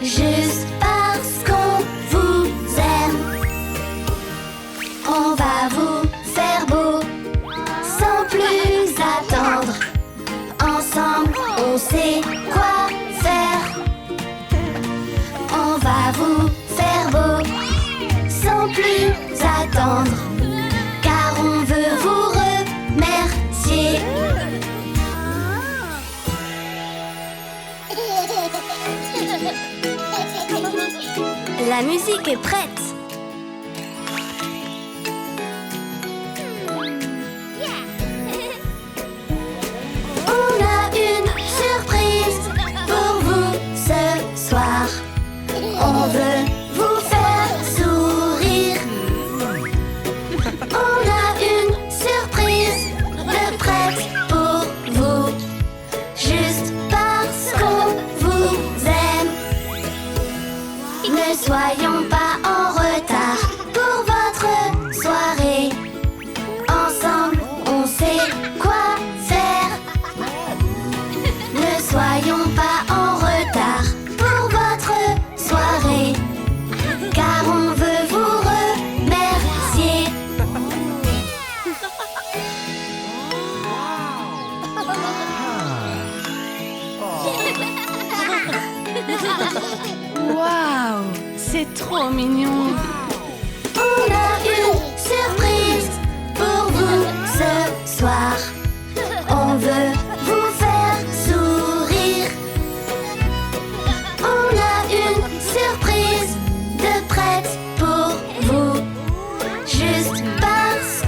juste parce qu'on vous aime. On va vous faire beau, sans plus attendre. Ensemble, on sait quoi faire. On va vous faire beau, sans plus attendre, car on veut vous remercier. La musique est prête. On a une surprise pour vous ce soir. On veut vous faire sourire. On a une surprise de prête pour vous, juste parce qu'on vous aime. Ne soyons pas en retard pour votre soirée. Ensemble, on sait quoi faire. Ne soyons pas en retard pour votre soirée, car on veut vous remercier. Waouh, c'est trop mignon. On a une surprise pour vous ce soir. On veut vous faire sourire. On a une surprise de prête pour vous, juste parce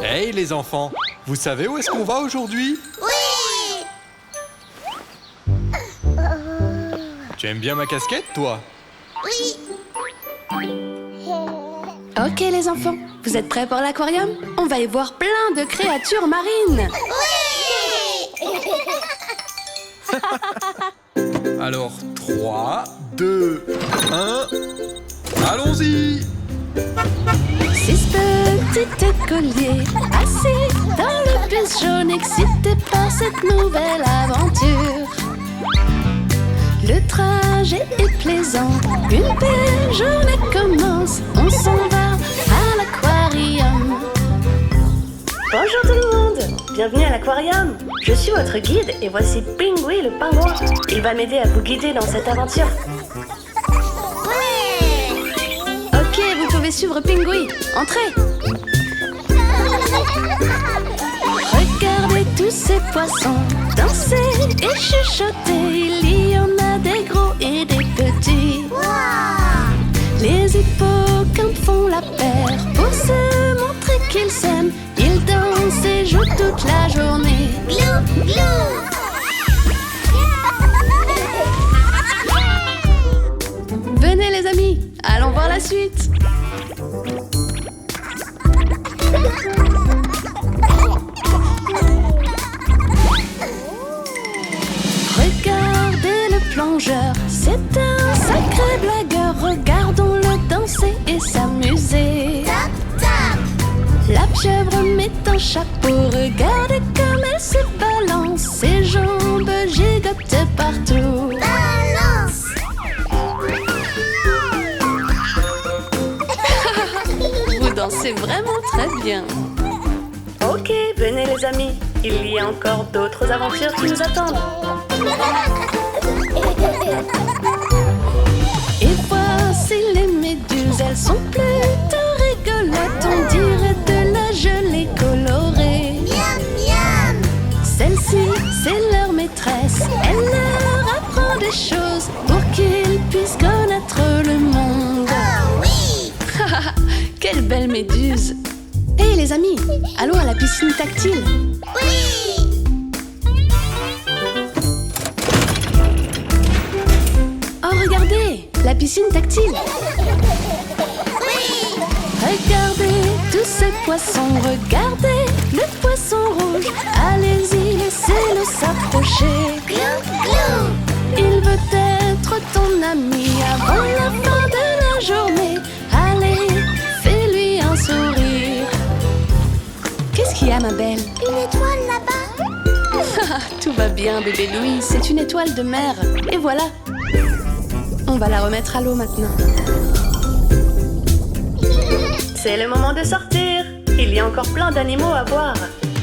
Hey les enfants, vous savez où est-ce qu'on va aujourd'hui? Oui! Tu aimes bien ma casquette, toi? Oui! Ok les enfants, vous êtes prêts pour l'aquarium? On va y voir plein de créatures marines. Alors, 3, 2, 1, allons-y! 6 petits écoliers assis dans le bus jaune, excités par cette nouvelle aventure. Le trajet est plaisant, une belle journée commence. On s'en va à l'aquarium. Bonjour tout le monde, bienvenue à l'aquarium. Je suis votre guide et voici Pingui le pingouin. Il va m'aider à vous guider dans cette aventure. Ok, vous pouvez suivre Pingui. Entrez. Regardez tous ces poissons danser et chuchoter. Il y en a des gros et des petits. Les hippocampes font la paire pour se montrer qu'ils s'aiment. Ils dansent et jouent toute la journée. Glou, glou! Venez les amis, allons voir la suite. Regardez le plongeur, c'est un sacré blagueur. Regardons-le danser et s'amuser. Tap, tap! La pieuvre met un chapeau, regardez comme elle se balance. Ses jambes gigotent partout. Balance! Vous dansez vraiment très bien. Ok, venez les amis, il y a encore d'autres aventures qui nous attendent. Et voici les méduses, elles sont plutôt rigolotes. On dirait de la gelée colorée. Miam, miam! Celle-ci, c'est leur maîtresse. Elle leur apprend des choses pour qu'ils puissent connaître le monde. Oh oui! Quelle belle méduse! Hé les amis, allons à la piscine tactile. Oui! Oh regardez, la piscine tactile. Regardez tous ces poissons, regardez le poisson rouge. Allez-y, laissez-le s'approcher. Glou, glou! Il veut être ton ami avant la fin de la journée. Allez, fais-lui un sourire. Qu'est-ce qu'il y a ma belle? Une étoile là-bas? Tout va bien bébé Louis, c'est une étoile de mer. Et voilà. On va la remettre à l'eau maintenant. C'est le moment de sortir. Il y a encore plein d'animaux à voir.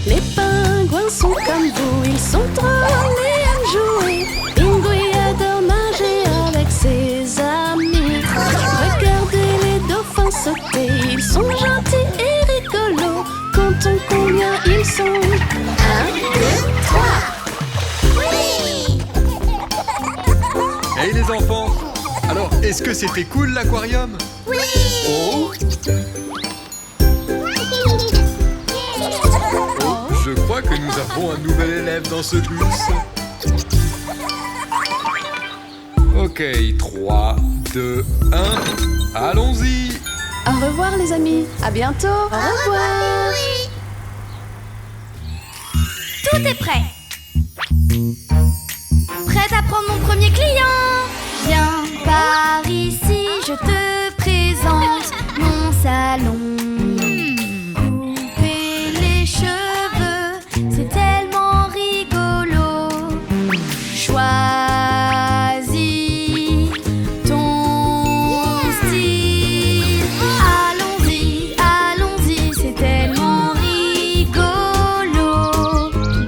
Les pingouins sont comme vous, ils sont drôles et aiment jouer. Pingui adore nager avec ses amis. Regardez les dauphins sauter, ils sont gentils et rigolos. Comptons combien ils sont. 1, 2, 3. Oui! Hey les enfants, alors est-ce que c'était cool l'aquarium? Oui! Oh, je crois que nous avons un nouvel élève dans ce bus. Ok, 3, 2, 1, allons-y. Au revoir les amis, à bientôt. Au revoir. Oui! Tout est prêt. Prête à prendre mon premier client? Viens par ici, je te présente mon salon. Couper les cheveux, c'est tellement rigolo. Choisis ton style. Allons-y, allons-y, c'est tellement rigolo.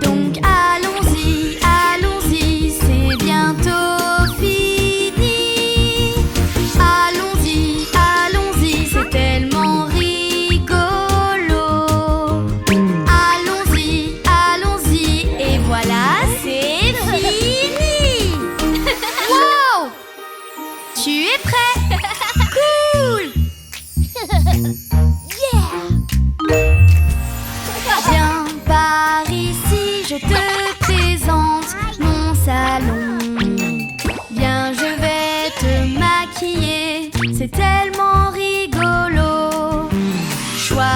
Donc allons-y, allons-y, c'est bientôt fini. Allons-y, c'est tellement rigolo. Choisis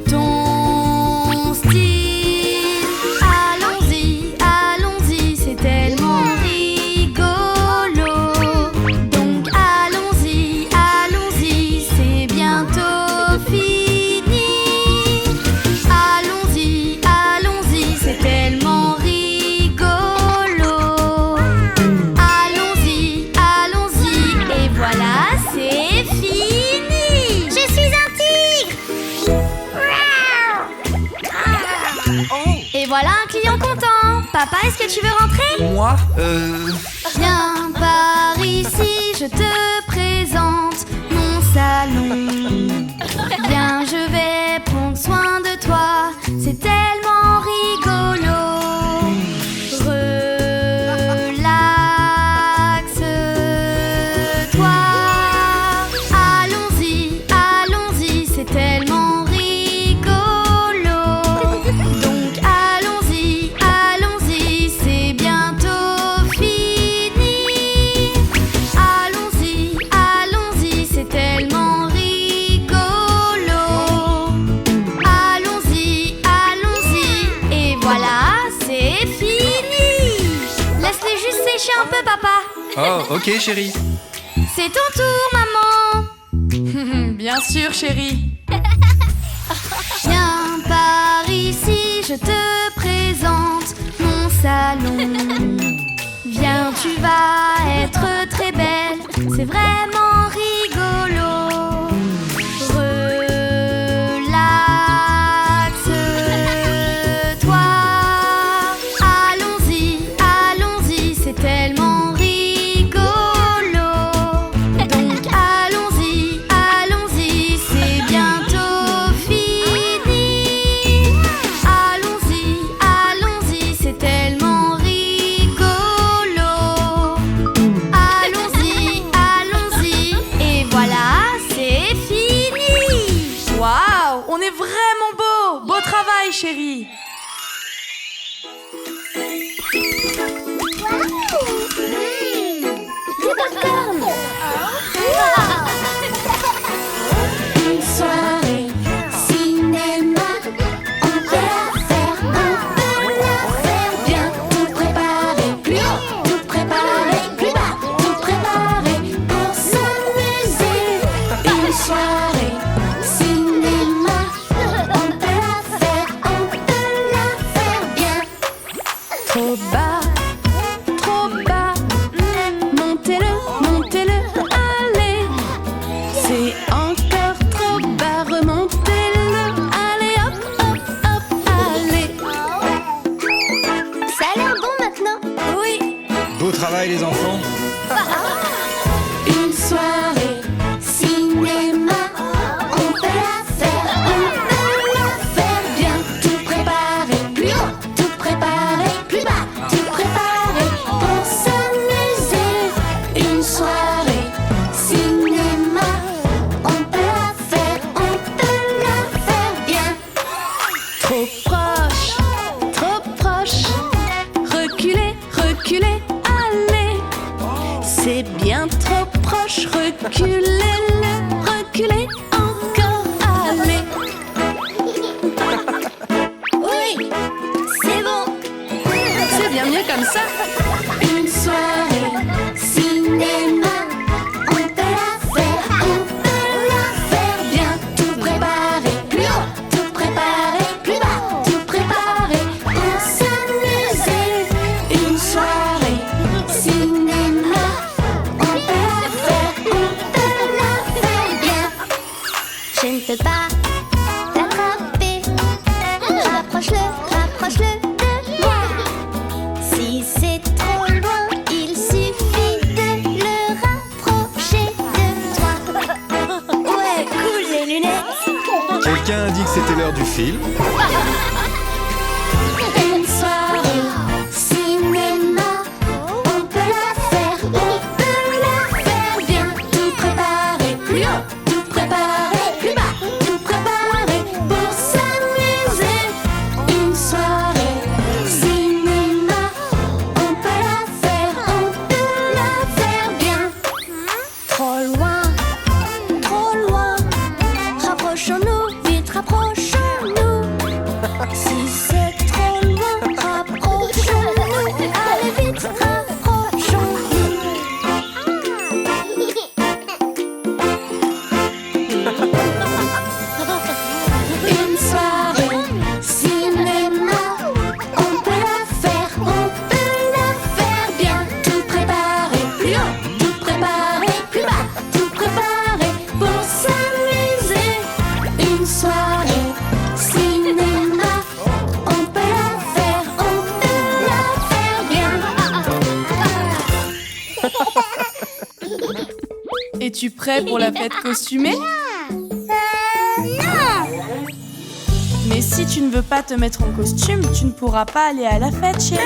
ton style. Allons-y, allons-y, c'est tellement rigolo. Donc allons-y, allons-y, c'est bientôt fini. Allons-y, allons-y, c'est tellement rigolo. Allons-y, allons-y, et voilà, c'est fini. Je suis un tigre. Et voilà un client content. Papa, est-ce que tu veux rentrer? Moi, Viens par ici, je te présente mon salon. Viens, je vais prendre soin de toi, c'est tellement rigolo. Relaxe-toi. Allons-y, allons-y, c'est tellement rigolo. Donc allons-y, allons-y, c'est bientôt fini. Allons-y, allons-y, c'est tellement rigolo. Allons-y, allons-y, et voilà, c'est fini. Laisse-les juste sécher un peu, papa. oh, ok chérie. C'est ton tour, maman. Bien sûr, chérie. Viens par ici, je te présente mon salon. Viens, tu vas être très belle, c'est vraiment rigolo. Relaxe-toi. Allons-y, allons-y, c'est tellement rigolo. Donc allons-y, allons-y, c'est bientôt fini. Allons-y, allons-y, c'est tellement rigolo. Allons-y, allons-y, et voilà, c'est fini. Waouh, on est vraiment beau. Beau travail, chérie. Du popcorn. Une soirée cinéma, on peut la faire bien. Tout préparé, plus haut, tout préparé, plus bas, tout préparé pour s'amuser. Une soirée cinéma, on peut la faire bien. Trop bas, montez-le, montez-le, allez. C'est encore trop bas, remontez-le, allez, hop, hop, hop, allez. Ça a l'air bon maintenant. Oui. Beau travail les enfants. Une soirée cinéma, on peut la faire bien. Tout préparé, plus haut, tout préparé, plus bas, tout préparé pour s'amuser. Une soirée cinéma, on peut la faire bien. Trop proche, reculez, reculez, allez. C'est bien trop proche, reculez-le, reculez encore, allez. Oui, c'est bon. C'est bien mieux comme ça. Une soirée cinéma, on peut la faire bien. Tout préparé, plus haut, tout préparé, plus bas, tout préparé pour s'amuser. Une soirée cinéma, on peut la faire bien. Je ne peux pas l'attraper. Rapproche-le de moi. Si c'est trop loin, il suffit de le rapprocher de toi. Ouais, cool les lunettes. Quelqu'un a dit que c'était l'heure du film. Une soirée cinéma, on peut la faire bien. Tout préparé, plus haut, tout préparé, plus bas, tout préparé pour s'amuser. Une soirée cinéma, on peut la faire bien. Es-tu prêt pour la fête costumée? Non! Mais si tu ne veux pas te mettre en costume, tu ne pourras pas aller à la fête, chérie.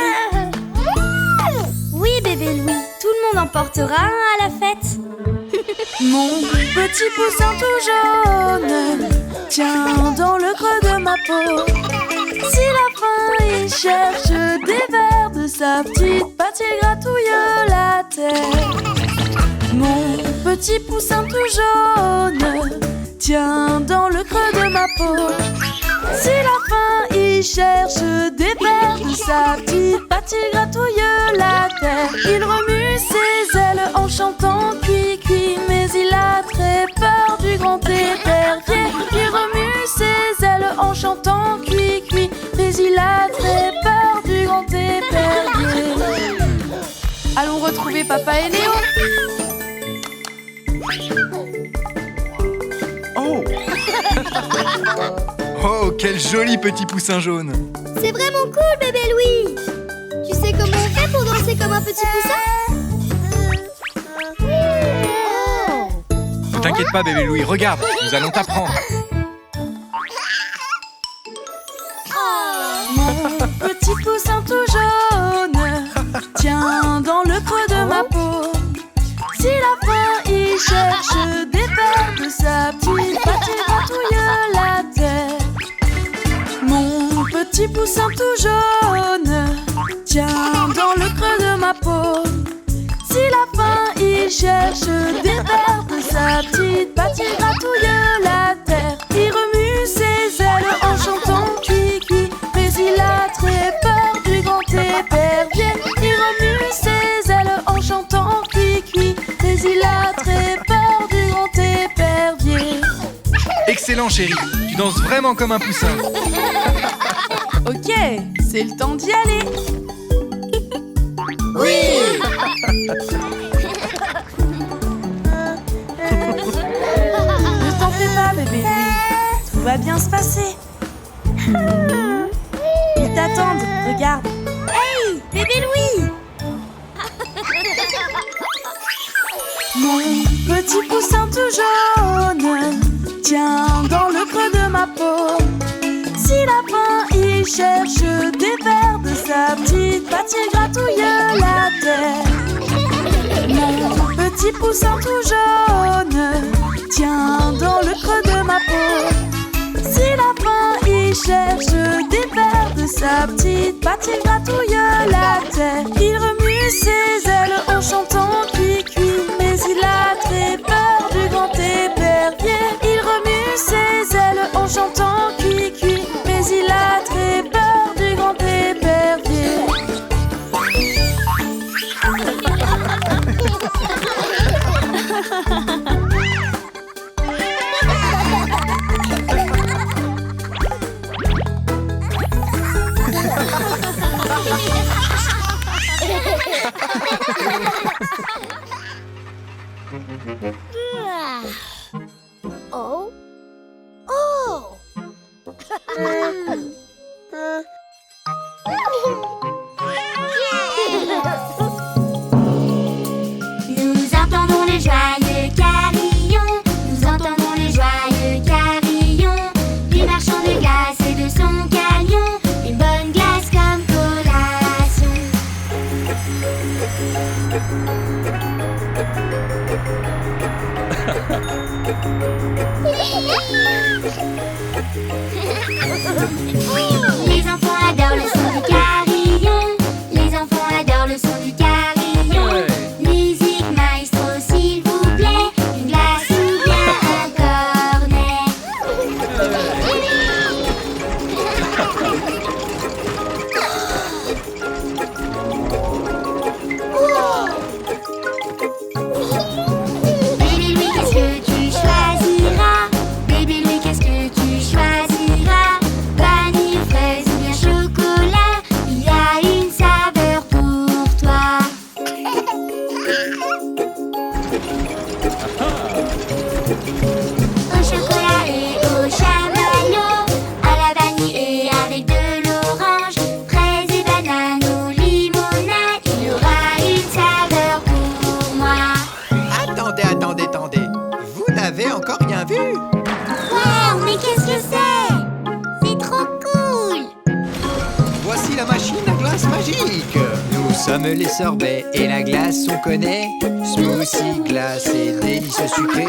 Oui, bébé Louis, tout le monde en portera un à la fête. Mon petit poussin tout jaune tient dans le creux de ma peau. Si la faim il cherche des vers de sa petite patte, il gratouille la terre. Mon petit poussin tout jaune tient dans le creux de ma peau. Si la faim il cherche des vers de sa petite patte, il gratouille la terre. Il remue ses ailes en chantant cui-cui, mais il a très peur du grand épervier. Il remue ses ailes en chantant cui-cui, mais il a très peur du grand épervier. Allons retrouver Papa et Léo. Oh! Oh, quel joli petit poussin jaune! C'est vraiment cool, bébé Louis. Tu sais comment on fait pour danser comme un petit poussin? Ne t'inquiète pas, bébé Louis, regarde, nous allons t'apprendre. Mon petit poussin tout jaune tient dans le creux de ma peau. Si la faim il cherche des vers de sa petite patte, il gratouille la terre. Mon petit poussin tout jaune tient dans le creux de ma peau. Si la faim il cherche des vers de sa petite patte, il gratouille la terre. Il remue ses ailes en chantant cui-cui, mais il a très peur du grand épervier. Il remue ses ailes en chantant cui-cui, mais il a très peur du grand épervier. Excellent, chérie, tu danses vraiment comme un poussin. Ok, c'est le temps d'y aller. Oui! Ne t'en fais pas, bébé Louis. Tout va bien se passer. Ils t'attendent, regarde. Hey, bébé Louis! Mon petit poussin tout jaune tient dans le creux de ma peau. Si la faim il cherche des vers de sa petite patte, il gratouille la terre. Mon petit poussin tout jaune tient dans le creux de ma peau. Si la faim il cherche des vers de sa petite patte, il gratouille la terre. Il remue ses ailes en chantant cui-cui, mais il a très peur du grand épervier. Il remue ses ailes en chantant cui-cui, mais il a très peur du grand épervier. Oh. Oh. Nous entendons les joyeux carillons, nous entendons les joyeux carillons du marchand de glace et de son camion, une bonne glace comme collation. Les enfants adorent le son du carillon, les enfants adorent le son du carillon. Musique maestro s'il vous plaît, une glace ou bien un cornet. Bébé Louis, qu'est-ce que tu choisiras? Bébé Louis, qu'est-ce que tu choisiras? Vanille, fraise ou bien chocolat? sommes les sorbets et la glace, on connaît. Smoothie, glace et délicieux sucré.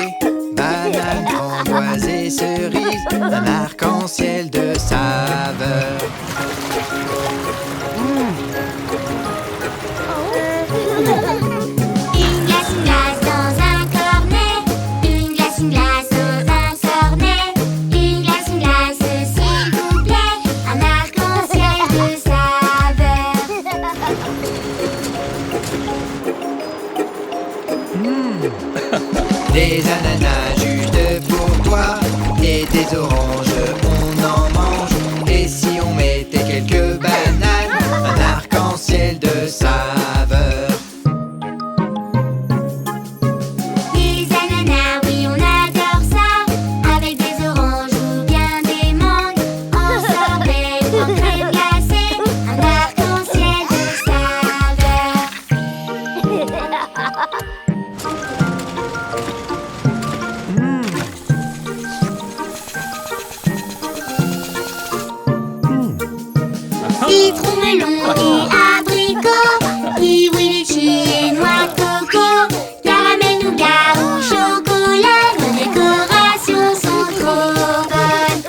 Banane, framboise et cerise, un arc-en-ciel de saveurs. Une glace dans un cornet. Une glace dans un cornet. Une glace, s'il vous plaît. Un arc-en-ciel de saveurs. Des ananas juste pour toi et des oranges, on en mange. Et si on mettait quelques bananes, un arc-en-ciel de saveurs. Des ananas, oui, on adore ça. Avec des oranges ou bien des mangues. En sorbet ou en crème glacée. Un arc-en-ciel de saveurs. Citron, melon et abricot. Kiwi, litchi et noix de coco. Caramel, nougat ou chocolat. Nos décorations sont trop bonnes.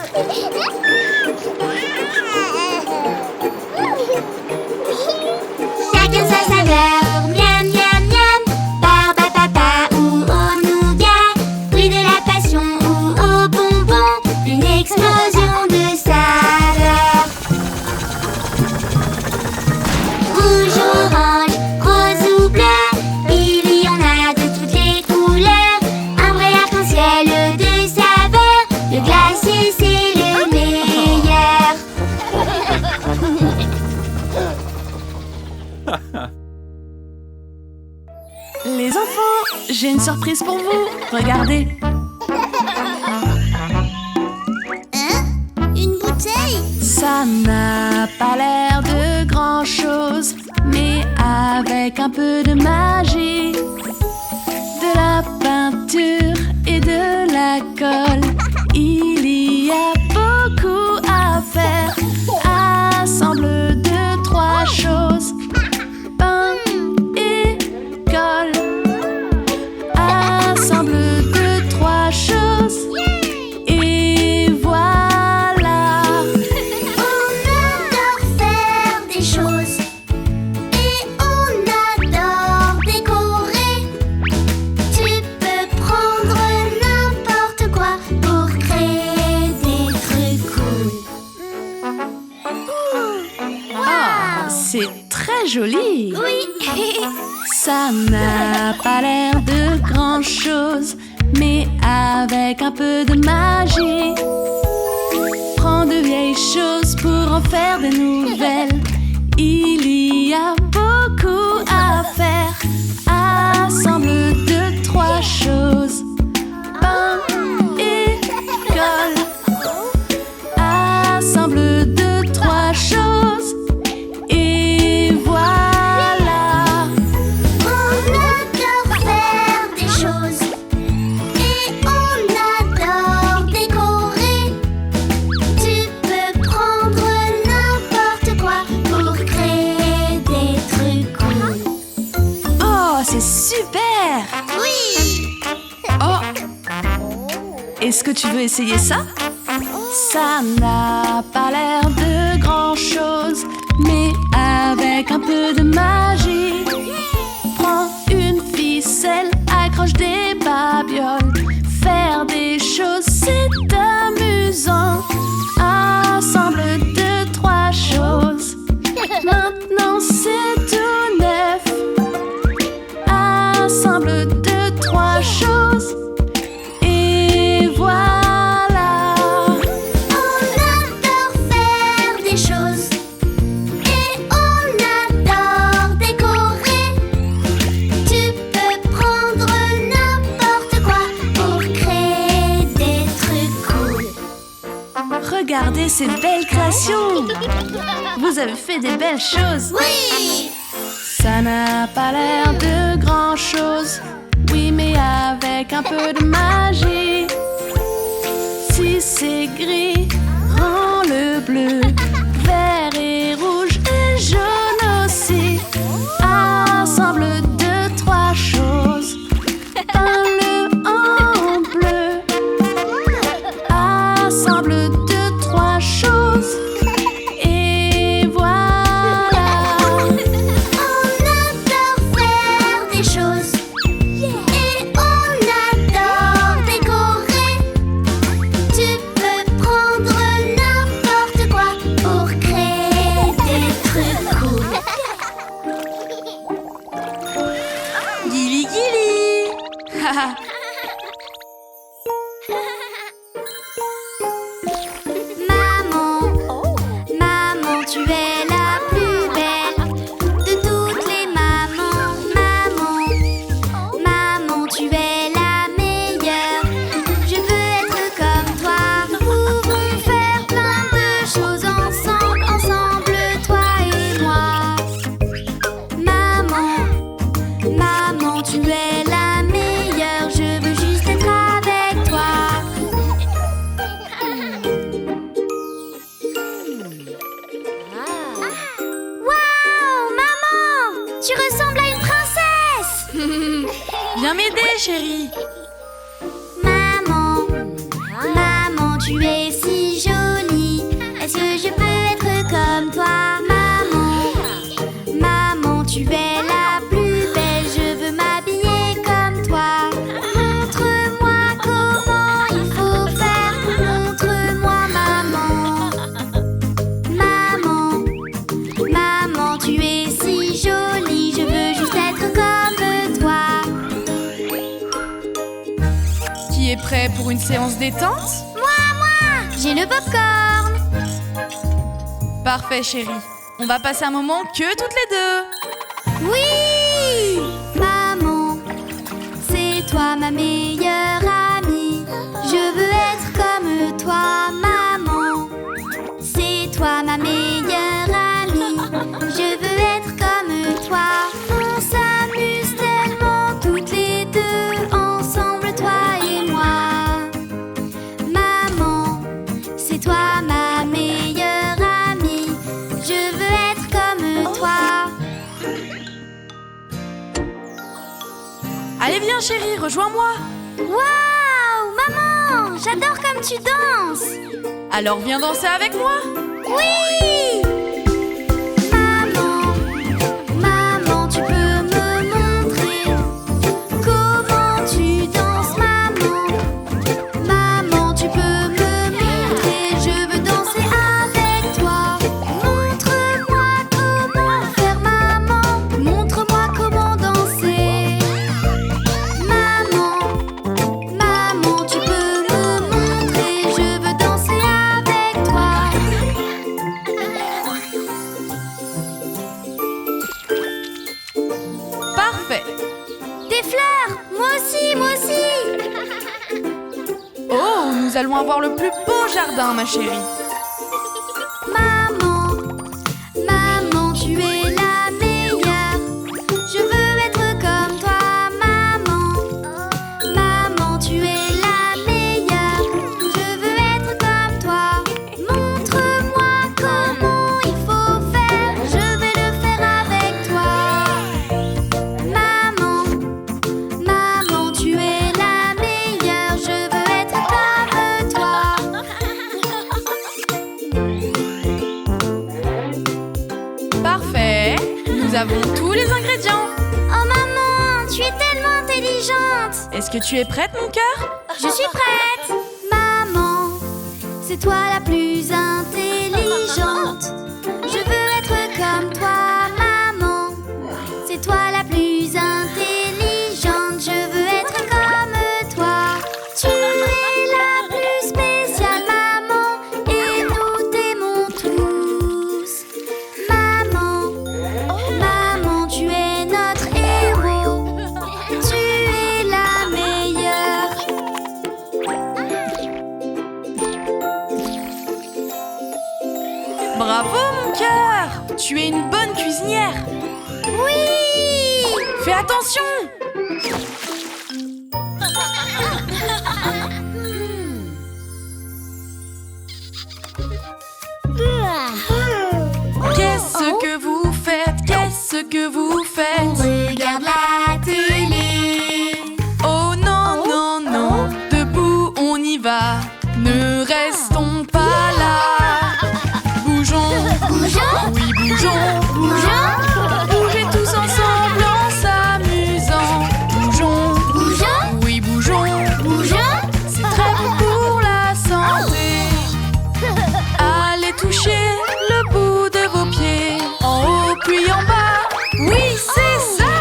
Chacun sa saveur. Miam, miam, miam. Barbe à papa ou au nougat. Fruit de la passion ou au bonbon. Une explosion de saveurs. Rouge, orange, rose ou bleu, il y en a de toutes les couleurs. Un vrai arc-en-ciel de saveurs. Le glacier, c'est le meilleur. Les enfants, j'ai une surprise pour vous. Regardez. Une bouteille? Ça n'a pas l'air de grand-chose, mais avec un peu de magie, de la peinture et de la colle, il y a beaucoup à faire. Assemble 2, 3 choses. Pain et colle. Assemble 2, 3 choses. Et voilà. On adore faire des choses et on adore décorer. Tu peux prendre n'importe quoi pour créer des trucs cool. Ah, c'est très joli. Oui. Ça n'a pas l'air de grand-chose, mais avec un peu de magie. Prends de vieilles choses pour en faire des nouvelles. Il y a beaucoup à faire. Assemble 2, 3 choses. Pain et colle. Assemble 2, 3 choses. Et voilà. On adore faire des choses et on adore décorer. Tu peux prendre n'importe quoi pour créer des trucs cool. Oh, c'est super! Oui. Oh! Est-ce que tu veux essayer ça? Ça n'a pas l'air de grand-chose, mais avec un peu de magie. Prends une ficelle, accroche des babioles. Faire des choses, c'est amusant. Assemble 2, 3 choses. Maintenant, c'est tout neuf. Assemble 2, 3 choses. Et voilà. On adore faire des choses et on adore décorer. Tu peux prendre n'importe quoi pour créer des trucs cool. Regardez ces belles créations. Vous avez fait des belles choses. Oui. Ça n'a pas l'air de grand-chose, oui, mais avec un peu de magie. Si c'est gris, rends-le bleu, vert et rouge et jaune aussi. Maman, tu es la plus belle de toutes les mamans. Maman, tu es la meilleure. Je veux être comme toi. Nous pouvons faire plein de choses ensemble, toi et moi. Maman, tu es la meilleure. Je veux juste être avec toi. Waouh, maman, tu ressembles à une princesse. Viens m'aider, chérie. Maman, tu es si jolie. Est-ce que je peux être comme toi? Maman, tu es la plus belle. Je veux m'habiller comme toi. Montre-moi comment il faut faire. Montre-moi, maman, tu es si jolie. Je veux juste être comme toi. Qui est prêt pour une séance détente? Moi, j'ai le popcorn. Parfait, chérie. On va passer un moment que toutes les deux. Oui! Maman, c'est toi ma meilleure amie. Je veux être comme toi, maman. C'est toi ma meilleure amie. Je veux être comme toi. On s'amuse tellement toutes les deux, ensemble, toi et moi. Maman, c'est toi ma meilleure amie. Je veux être comme toi. Allez, viens, chérie, rejoins-moi. Waouh, maman, j'adore comme tu danses. Alors, viens danser avec moi. Oui! Maman, tu peux me montrer comment tu danses, maman, tu peux me montrer. Je veux danser avec toi. Montre-moi comment faire, maman. Montre-moi comment danser. Maman, tu peux me montrer. Je veux danser avec toi. Parfait. Des fleurs! Moi aussi! Oh, nous allons avoir le plus beau jardin, ma chérie. Maman, tu es la meilleure. Je veux être comme toi, maman, tu es la meilleure. Je veux être comme toi. Montre-moi comment il faut faire. Je vais le faire avec toi. Maman, tu es la meilleure. Je veux être comme toi. Parfait. Nous avons tous les ingrédients. Oh maman, tu es tellement intelligente. Est-ce que tu es prête, mon cœur? Je suis prête. Maman, c'est toi la plus intelligente. Je veux être comme toi, maman. C'est toi la plus intelligente. Je veux être comme toi. Tu es la plus spéciale, maman. Et nous t'aimons tous. Maman, tu es notre héros. Tu es la meilleure. Bravo, mon cœur. Tu es une bonne cuisinière. Oui! Fais attention. Qu'est-ce que vous faites? Qu'est-ce que vous faites? Regarde la télé. Oh non, non, non. Debout, on y va. Ne restons pas là. Bougeons. Oui, bougeons. Bougez tous ensemble en s'amusant. Bougeons. Oui, bougeons. C'est très bon pour la santé. Allez toucher le bout de vos pieds. En haut puis en bas. Oui, c'est ça.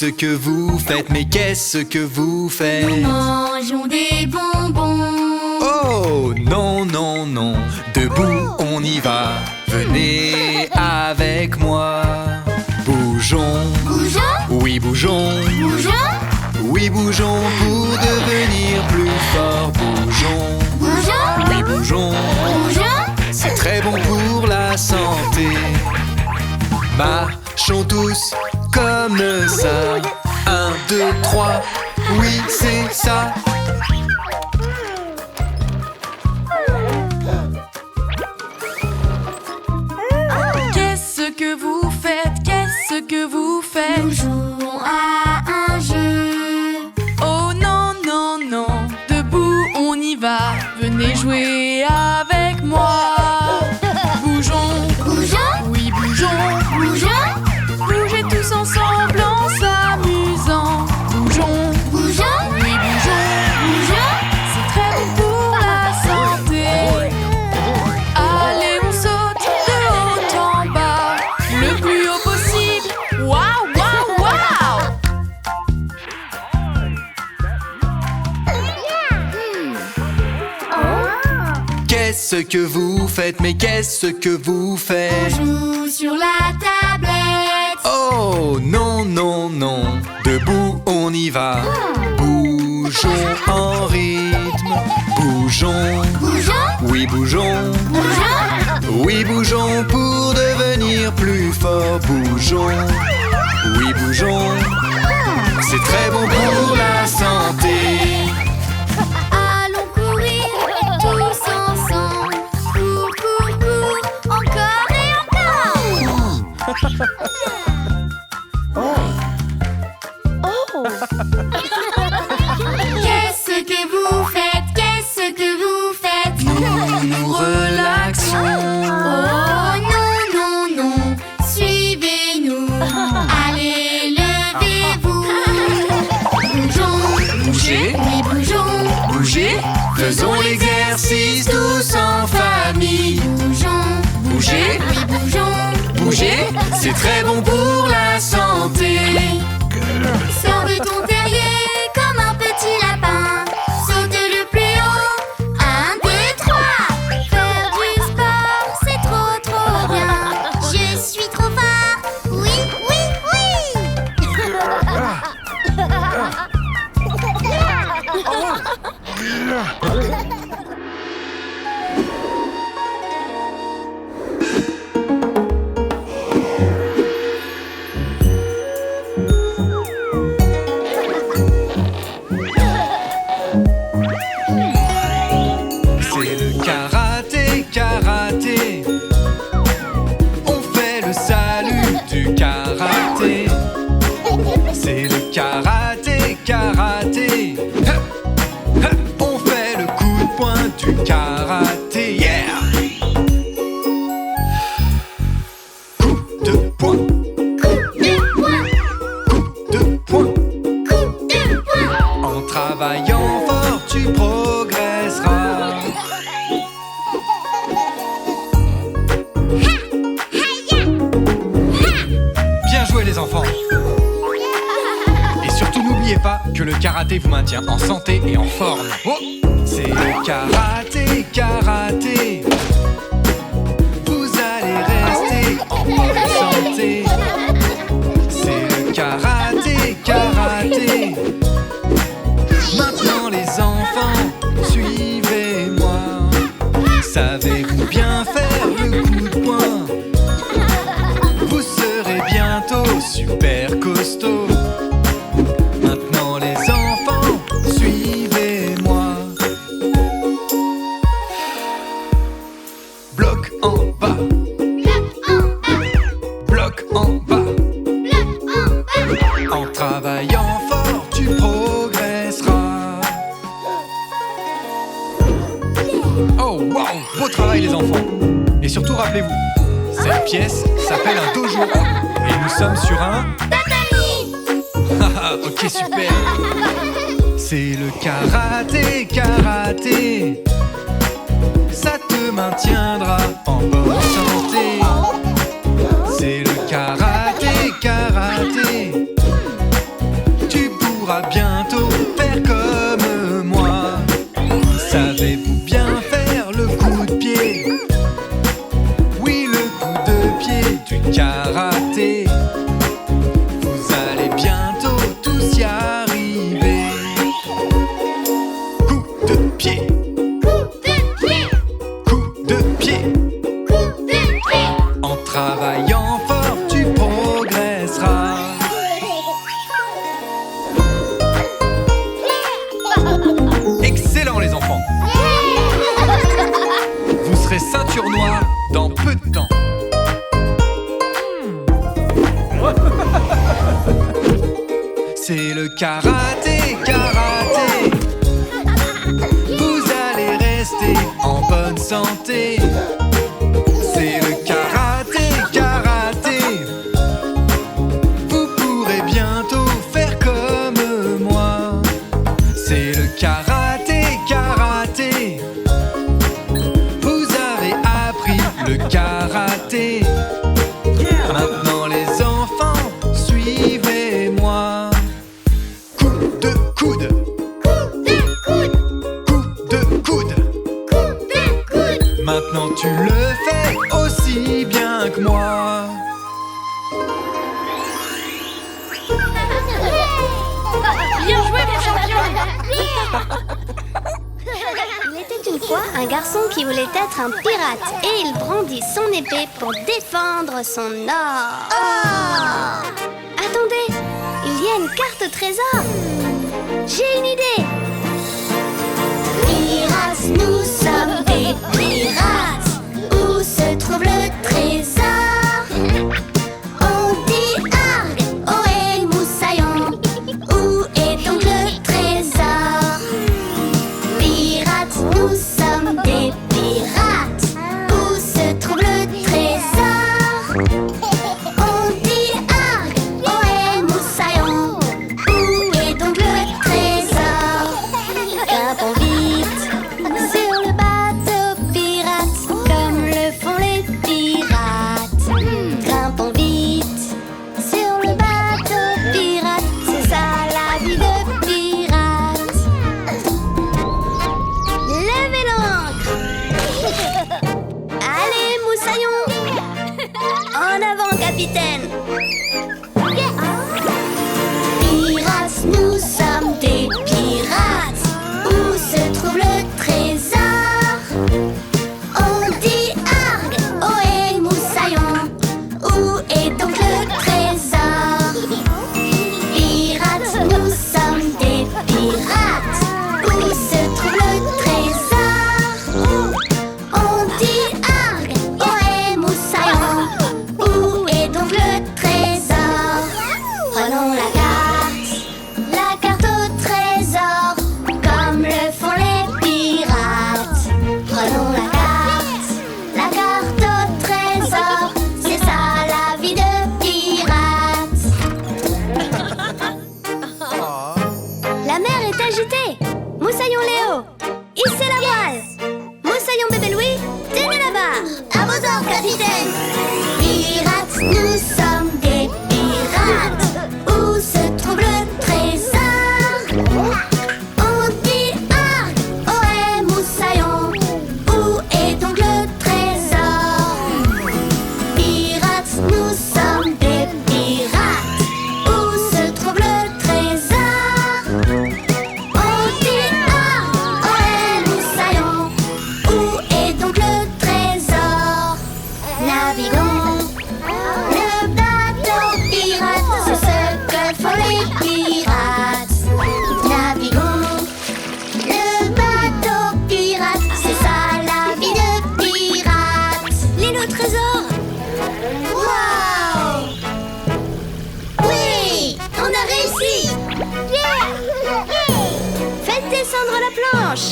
qu'est-ce que vous faites? Mais qu'est-ce que vous faites? Nous mangeons des bonbons. Oh non, non, non, debout on y va. Venez avec moi. Bougeons, Bougeons, oui bougeons, bougeons, oui bougeons pour devenir plus fort. Bougeons, bougeons, oui bougeons, bougeons. c'est très bon pour la santé. Marchons tous comme ça. 1, 2, 3, oui c'est ça. Qu'est-ce que vous faites? Qu'est-ce que vous faites? Nous jouons à un jeu. Oh non, non, non, debout on y va. Venez jouer avec moi. Bougeons, Bougeons, oui bougeons. bougeons, Bougez tous ensemble en s'amusant. Bougeons, bougeons, oui bougeons. bougeons. C'est très bon pour la santé. Allez, on saute de haut en bas, le plus haut possible. Waouh, waouh, waouh! Qu'est-ce que vous faites? Mais qu'est-ce que vous On faites? joue sur la tablette. Oh non, non, non, debout on y va. Bougeons en rythme. Bougeons, Bougeons, oui bougeons, bougeons. oui bougeons pour devenir plus fort. Bougeons, oui bougeons, c'est très bon pour la santé. Allons courir tous ensemble. Cours, cours, cours, encore et encore. Qu'est-ce que vous faites? Qu'est-ce que vous faites? Nous relaxons. Oh non, non, non, suivez-nous. Allez, levez-vous. Bougeons, Bougez, oui, bougeons. bougez, faisons l'exercice tous en famille. Bougeons, Bougez, oui, bougeons. bougez, c'est très bon pour la santé. Sors de ton terrier comme un petit lapin. Saute le plus haut. 1, 2, 3. Faire du sport, c'est trop, trop bien. Je suis trop fort. Oui, oui, oui. C'est le karaté, karaté. On fait le salut du karaté. C'est le karaté, karaté. Ha, ha. On fait le coup de poing du karaté. Yeah! Coup de poing, coup de poing. En travaillant fort, tu progresseras. Bien joué les enfants. Et surtout n'oubliez pas que le karaté vous maintient en santé et en forme. Oh, c'est le karaté, karaté. Vous allez rester en bonne santé. C'est le karaté, karaté. Maintenant les enfants, suivez-moi. Savez-vous bien faire le coup de poing? Vous serez bientôt super costaud. Maintenant les enfants, suivez-moi. Bloc en bas, bloc en bas. En travaillant fort, tu progresseras. Oh wow, beau travail les enfants. Et surtout rappelez-vous, cette pièce s'appelle un dojo. Et nous sommes sur un tatami. Haha, ok super. C'est le karaté, karaté. Ça te maintiendra en bonne santé. C'est le karaté, karaté. karaté. Vous allez bientôt tous y arriver. Coup de pied, Coup de pied, coup de pied. coup de pied. En travaillant fort, tu progresseras. Excellent les enfants. Vous serez ceinture noire dans peu de temps. C'est le karaté, karaté. Vous allez rester en bonne santé. C'est le karaté, karaté. Vous pourrez bientôt faire comme moi. C'est le karaté, karaté. Vous avez appris le karaté. Maintenant les enfants, suivez-moi. Coup de coude, Coup de coude, coup de coude. coup de coude. Maintenant tu le fais aussi bien que moi. Bien joué, mon champion. Il était une fois un garçon qui voulait être un pirate et il brandit son épée pour défendre son or. Attendez, il y a une carte au trésor. J'ai une idée. Pirates, nous sommes des pirates. Où se trouve le trésor? On dit Arg, ohé, moussaillon. Où est donc le trésor? Pirates, nous sommes des pirates. Où se trouve le trésor? On dit Arg, ohé, moussaillon. Où est donc le trésor? Grimpons vite sur le bateau pirate, comme le font les pirates. Grimpons vite sur le bateau pirate, c'est ça la vie de pirate. Levez l'ancre. Allez, moussaillon. En avant, capitaine. Pirates, nous sommes des pirates. Où se trouve le trésor? On dit Arg, ohé, moussaillon. Où est donc le trésor? Pirates, nous sommes des pirates. Où se trouve le trésor? On dit Arg, ohé, moussaillon. Où est donc le trésor? Prenons la carte au trésor, comme le font les pirates. Prenons la carte au trésor, c'est ça la vie de pirate. La mer est agitée. Moussaillon Léo, hissez la voile. Moussaillon bébé Louis, tenez la barre. À vos ordres, capitaine. Pirates, nous sommes des pirates. Où se trouve le trésor? On dit Arg, ohé, moussaillon. Où est donc le trésor? Pirates, nous sommes des pirates. Où se trouve le trésor? On dit Arg, ohé, moussaillon. Où est donc le trésor? Naviguons le bateau pirate, c'est ce que font les pirates. Naviguons le bateau pirate, c'est ça la vie de pirate. L'île au trésor. Waouh! Oui, on a réussi. Faites descendre la planche.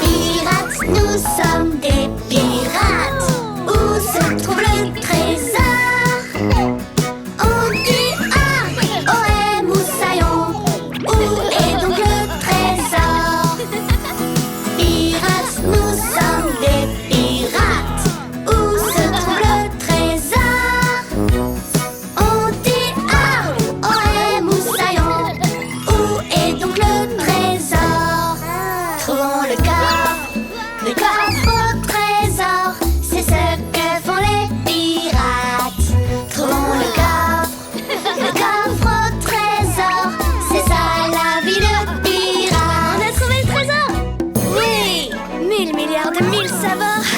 Pirates, nous sommes des pirates. Où se trouve le trésor? On dit Arg, ohé, moussaillon. Où est donc le trésor? Pirates, nous sommes des pirates. Où se trouve le trésor? On dit Arg, ohé, moussaillon. Où est donc le trésor? Trouvons le coffre Regarde, 1000 saveurs.